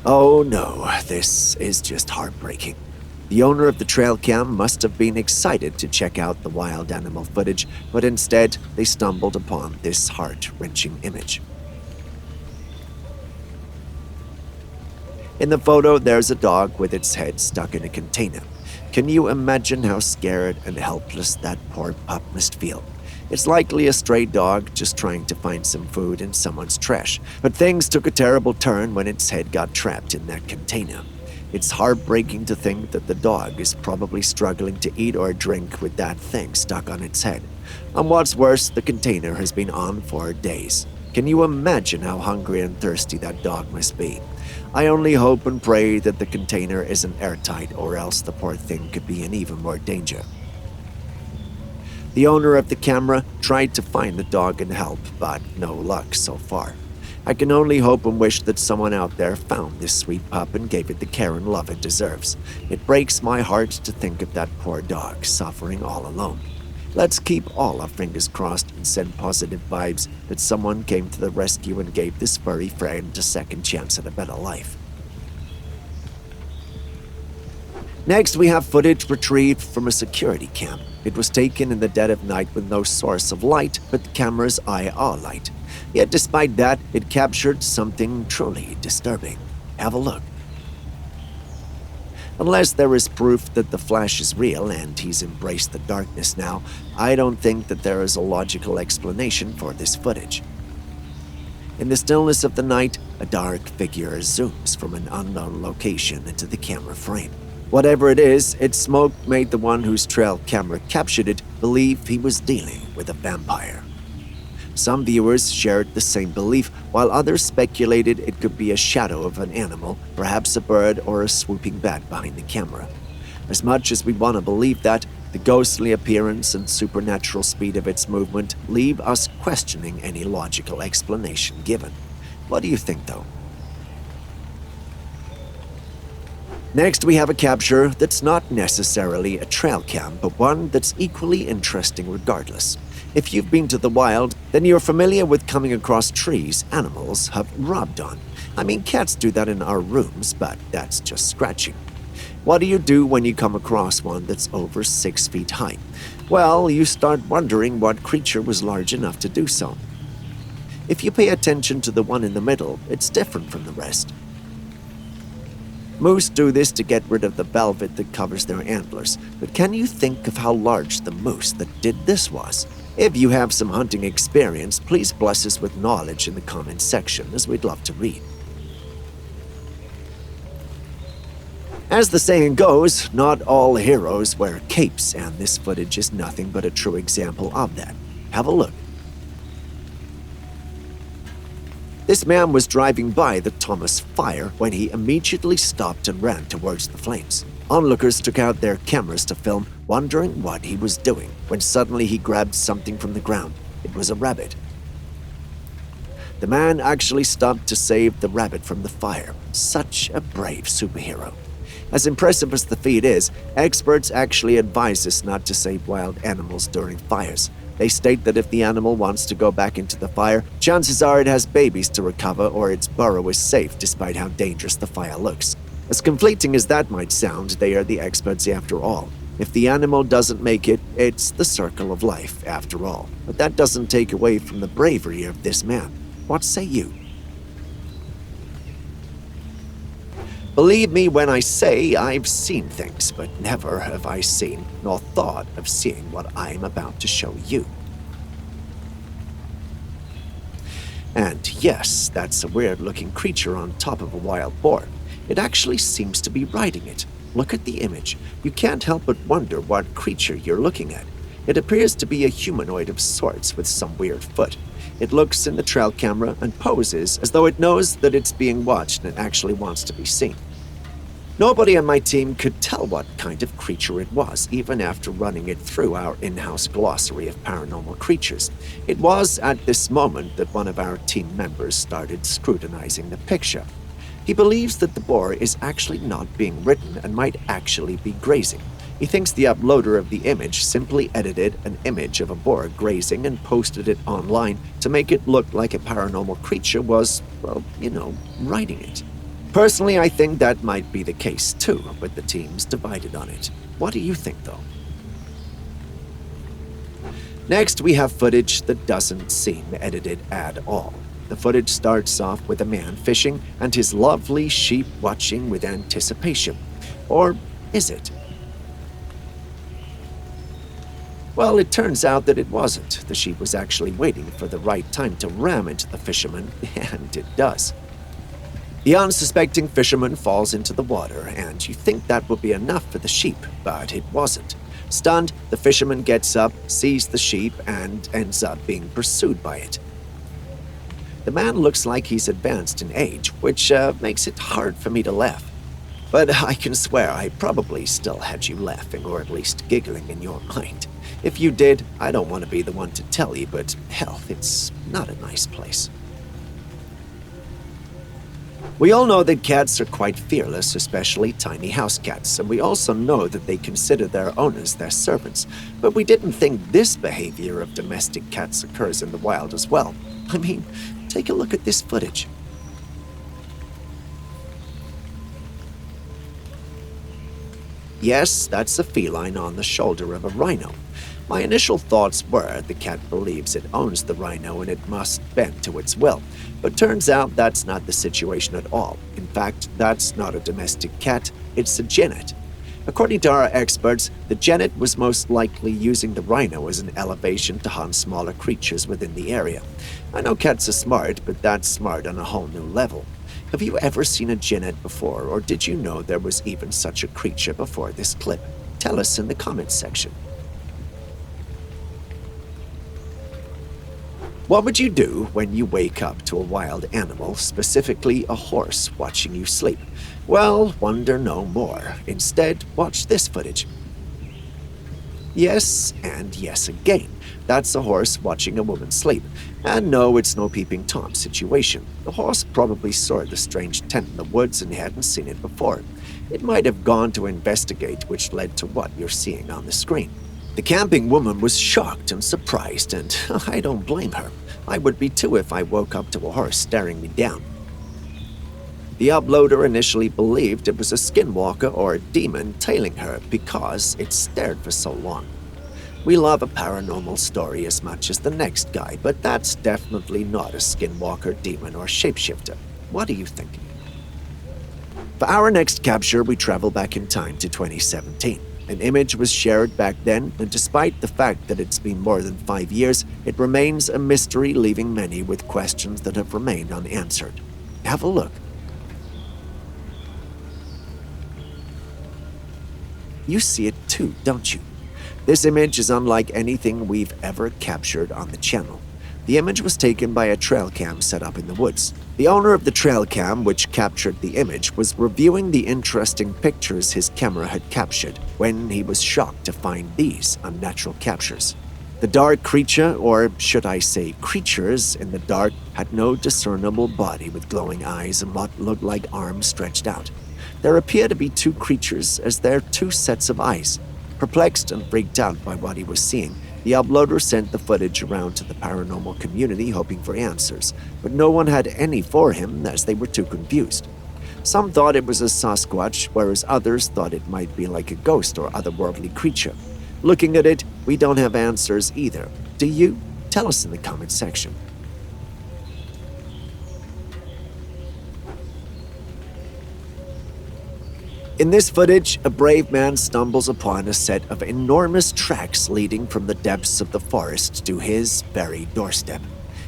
Oh no, this is just heartbreaking. The owner of the trail cam must have been excited to check out the wild animal footage, but instead they stumbled upon this heart-wrenching image. In the photo, there's a dog with its head stuck in a container. Can you imagine how scared and helpless that poor pup must feel? It's likely a stray dog just trying to find some food in someone's trash, but things took a terrible turn when its head got trapped in that container. It's heartbreaking to think that the dog is probably struggling to eat or drink with that thing stuck on its head. And what's worse, the container has been on for days. Can you imagine how hungry and thirsty that dog must be? I only hope and pray that the container isn't airtight, or else the poor thing could be in even more danger. The owner of the camera tried to find the dog and help, but no luck so far. I can only hope and wish that someone out there found this sweet pup and gave it the care and love it deserves. It breaks my heart to think of that poor dog suffering all alone. Let's keep all our fingers crossed and send positive vibes that someone came to the rescue and gave this furry friend a second chance at a better life. Next, we have footage retrieved from a security cam. It was taken in the dead of night with no source of light but the camera's IR light. Yet despite that, it captured something truly disturbing. Have a look. Unless there is proof that the Flash is real and he's embraced the darkness now, I don't think that there is a logical explanation for this footage. In the stillness of the night, a dark figure zooms from an unknown location into the camera frame. Whatever it is, its smoke made the one whose trail camera captured it believe he was dealing with a vampire. Some viewers shared the same belief, while others speculated it could be a shadow of an animal, perhaps a bird or a swooping bat behind the camera. As much as we want to believe that, the ghostly appearance and supernatural speed of its movement leave us questioning any logical explanation given. What do you think, though? Next, we have a capture that's not necessarily a trail cam, but one that's equally interesting regardless. If you've been to the wild, then you're familiar with coming across trees animals have robbed on. I mean, cats do that in our rooms, but that's just scratching. What do you do when you come across one that's over 6 feet high? Well, you start wondering what creature was large enough to do so. If you pay attention to the one in the middle, it's different from the rest. Moose do this to get rid of the velvet that covers their antlers, but can you think of how large the moose that did this was? If you have some hunting experience, please bless us with knowledge in the comments section, as we'd love to read. As the saying goes, not all heroes wear capes, and this footage is nothing but a true example of that. Have a look. This man was driving by the Thomas fire when he immediately stopped and ran towards the flames. Onlookers took out their cameras to film, wondering what he was doing, when suddenly he grabbed something from the ground. It was a rabbit. The man actually stopped to save the rabbit from the fire. Such a brave superhero. As impressive as the feat is, experts actually advise us not to save wild animals during fires. They state that if the animal wants to go back into the fire, chances are it has babies to recover or its burrow is safe despite how dangerous the fire looks. As conflicting as that might sound, they are the experts after all. If the animal doesn't make it, it's the circle of life after all. But that doesn't take away from the bravery of this man. What say you? Believe me when I say I've seen things, but never have I seen nor thought of seeing what I'm about to show you. And yes, that's a weird-looking creature on top of a wild boar. It actually seems to be riding it. Look at the image. You can't help but wonder what creature you're looking at. It appears to be a humanoid of sorts with some weird foot. It looks in the trail camera and poses as though it knows that it's being watched and actually wants to be seen. Nobody on my team could tell what kind of creature it was, even after running it through our in-house glossary of paranormal creatures. It was at this moment that one of our team members started scrutinizing the picture. He believes that the boar is actually not being ridden and might actually be grazing. He thinks the uploader of the image simply edited an image of a boar grazing and posted it online to make it look like a paranormal creature was, well, riding it. Personally, I think that might be the case too, but the team's divided on it. What do you think, though? Next, we have footage that doesn't seem edited at all. The footage starts off with a man fishing and his lovely sheep watching with anticipation. Or is it? Well, it turns out that it wasn't. The sheep was actually waiting for the right time to ram into the fisherman, and it does. The unsuspecting fisherman falls into the water, and you think that would be enough for the sheep, but it wasn't. Stunned, the fisherman gets up, sees the sheep, and ends up being pursued by it. The man looks like he's advanced in age, which makes it hard for me to laugh. But I can swear I probably still had you laughing, or at least giggling in your mind. If you did, I don't want to be the one to tell you, but hell, it's not a nice place. We all know that cats are quite fearless, especially tiny house cats, and we also know that they consider their owners their servants, but we didn't think this behavior of domestic cats occurs in the wild as well. I mean, take a look at this footage. Yes, that's a feline on the shoulder of a rhino. My initial thoughts were the cat believes it owns the rhino and it must bend to its will, but turns out that's not the situation at all. In fact, that's not a domestic cat, it's a genet. According to our experts, the genet was most likely using the rhino as an elevation to hunt smaller creatures within the area. I know cats are smart, but that's smart on a whole new level. Have you ever seen a genet before, or did you know there was even such a creature before this clip? Tell us in the comments section. What would you do when you wake up to a wild animal, specifically a horse, watching you sleep? Well, wonder no more. Instead, watch this footage. Yes, and yes again. That's a horse watching a woman sleep. And no, it's no peeping Tom situation. The horse probably saw the strange tent in the woods and hadn't seen it before. It might have gone to investigate, which led to what you're seeing on the screen. The camping woman was shocked and surprised, and I don't blame her. I would be too if I woke up to a horse staring me down. The uploader initially believed it was a skinwalker or a demon tailing her because it stared for so long. We love a paranormal story as much as the next guy, but that's definitely not a skinwalker, demon, or shapeshifter. What do you think? For our next capture, we travel back in time to 2017. An image was shared back then, and despite the fact that it's been more than 5 years, it remains a mystery, leaving many with questions that have remained unanswered. Have a look. You see it too, don't you? This image is unlike anything we've ever captured on the channel. The image was taken by a Trailcam set up in the woods. The owner of the Trailcam, which captured the image, was reviewing the interesting pictures his camera had captured when he was shocked to find these unnatural captures. The dark creature, or should I say creatures, in the dark had no discernible body with glowing eyes and what looked like arms stretched out. There appear to be two creatures as there are two sets of eyes. Perplexed and freaked out by what he was seeing, the uploader sent the footage around to the paranormal community hoping for answers, but no one had any for him as they were too confused. Some thought it was a Sasquatch, whereas others thought it might be like a ghost or otherworldly creature. Looking at it, we don't have answers either. Do you? Tell us in the comment section. In this footage, a brave man stumbles upon a set of enormous tracks leading from the depths of the forest to his very doorstep.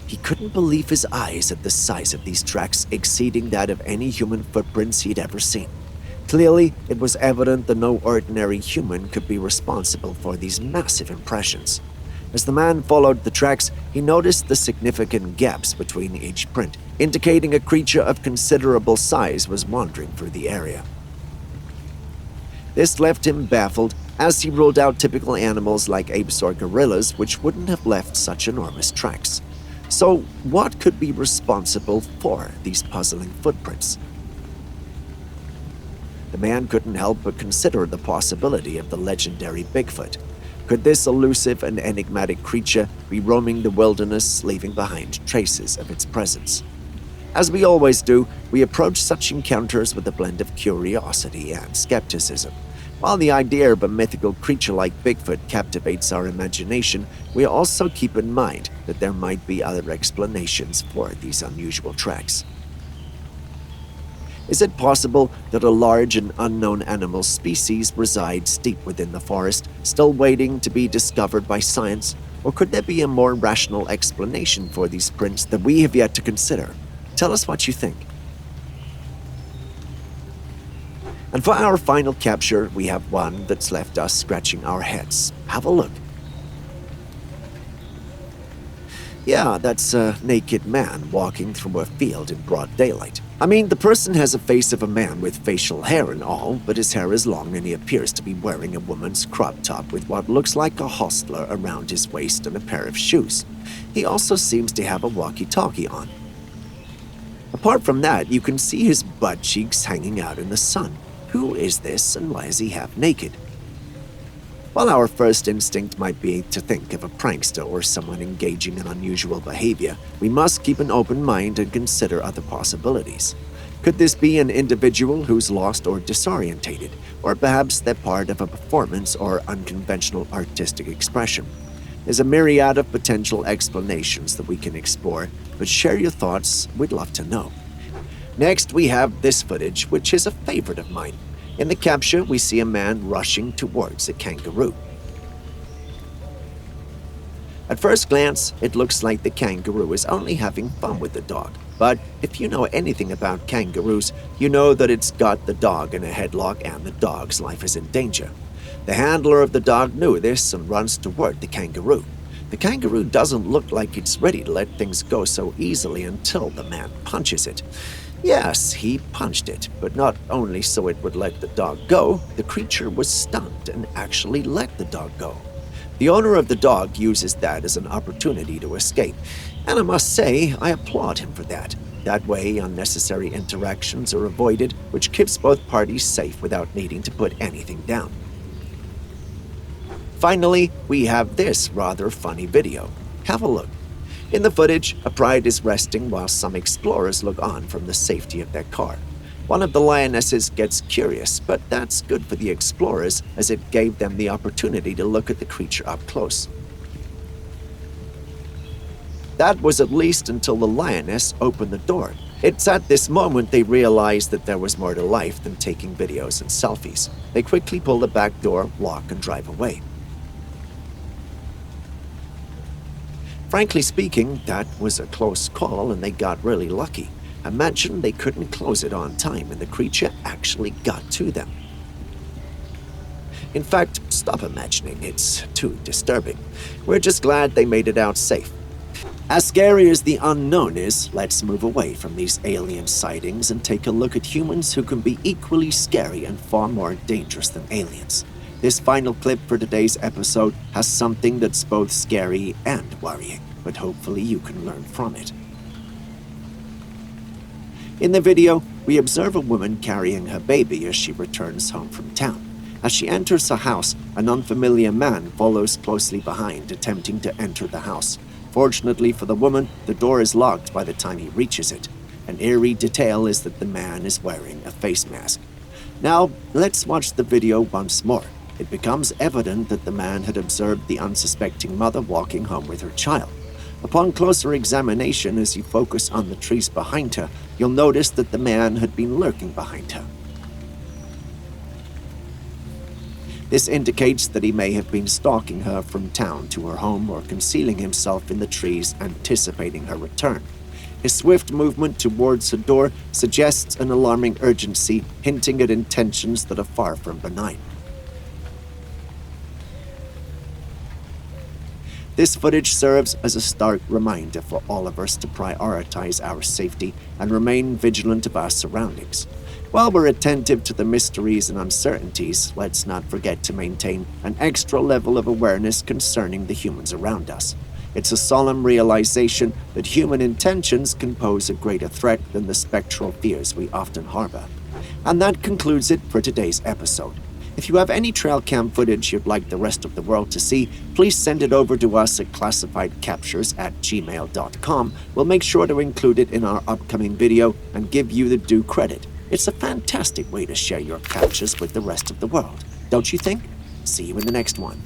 He couldn't believe his eyes at the size of these tracks, exceeding that of any human footprints he'd ever seen. Clearly, it was evident that no ordinary human could be responsible for these massive impressions. As the man followed the tracks, he noticed the significant gaps between each print, indicating a creature of considerable size was wandering through the area. This left him baffled, as he ruled out typical animals like apes or gorillas, which wouldn't have left such enormous tracks. So, what could be responsible for these puzzling footprints? The man couldn't help but consider the possibility of the legendary Bigfoot. Could this elusive and enigmatic creature be roaming the wilderness, leaving behind traces of its presence? As we always do, we approach such encounters with a blend of curiosity and skepticism. While the idea of a mythical creature like Bigfoot captivates our imagination, we also keep in mind that there might be other explanations for these unusual tracks. Is it possible that a large and unknown animal species resides deep within the forest, still waiting to be discovered by science? Or could there be a more rational explanation for these prints that we have yet to consider? Tell us what you think. And for our final capture, we have one that's left us scratching our heads. Have a look. Yeah, that's a naked man walking through a field in broad daylight. I mean, the person has a face of a man with facial hair and all, but his hair is long and he appears to be wearing a woman's crop top with what looks like a hostler around his waist and a pair of shoes. He also seems to have a walkie-talkie on. Apart from that, you can see his butt cheeks hanging out in the sun. Who is this and why is he half naked? While our first instinct might be to think of a prankster or someone engaging in unusual behavior, we must keep an open mind and consider other possibilities. Could this be an individual who's lost or disorientated, or perhaps they're part of a performance or unconventional artistic expression? There's a myriad of potential explanations that we can explore, but share your thoughts, we'd love to know. Next, we have this footage, which is a favorite of mine. In the capture, we see a man rushing towards a kangaroo. At first glance, it looks like the kangaroo is only having fun with the dog. But if you know anything about kangaroos, you know that it's got the dog in a headlock and the dog's life is in danger. The handler of the dog knew this and runs toward the kangaroo. The kangaroo doesn't look like it's ready to let things go so easily until the man punches it. Yes, he punched it, but not only so it would let the dog go, the creature was stunned and actually let the dog go. The owner of the dog uses that as an opportunity to escape, and I must say, I applaud him for that. That way, unnecessary interactions are avoided, which keeps both parties safe without needing to put anything down. Finally, we have this rather funny video. Have a look. In the footage, a pride is resting while some explorers look on from the safety of their car. One of the lionesses gets curious, but that's good for the explorers as it gave them the opportunity to look at the creature up close. That was at least until the lioness opened the door. It's at this moment they realized that there was more to life than taking videos and selfies. They quickly pull the back door, lock, and drive away. Frankly speaking, that was a close call and they got really lucky. Imagine they couldn't close it on time and the creature actually got to them. In fact, stop imagining, it's too disturbing. We're just glad they made it out safe. As scary as the unknown is, let's move away from these alien sightings and take a look at humans who can be equally scary and far more dangerous than aliens. This final clip for today's episode has something that's both scary and worrying, but hopefully you can learn from it. In the video, we observe a woman carrying her baby as she returns home from town. As she enters her house, an unfamiliar man follows closely behind, attempting to enter the house. Fortunately for the woman, the door is locked by the time he reaches it. An eerie detail is that the man is wearing a face mask. Now, let's watch the video once more. It becomes evident that the man had observed the unsuspecting mother walking home with her child. Upon closer examination, as you focus on the trees behind her, you'll notice that the man had been lurking behind her. This indicates that he may have been stalking her from town to her home or concealing himself in the trees, anticipating her return. His swift movement towards her door suggests an alarming urgency, hinting at intentions that are far from benign. This footage serves as a stark reminder for all of us to prioritize our safety and remain vigilant of our surroundings. While we're attentive to the mysteries and uncertainties, let's not forget to maintain an extra level of awareness concerning the humans around us. It's a solemn realization that human intentions can pose a greater threat than the spectral fears we often harbor. And that concludes it for today's episode. If you have any Trailcam footage you'd like the rest of the world to see, please send it over to us at classifiedcaptures@gmail.com. We'll make sure to include it in our upcoming video and give you the due credit. It's a fantastic way to share your captures with the rest of the world, don't you think? See you in the next one.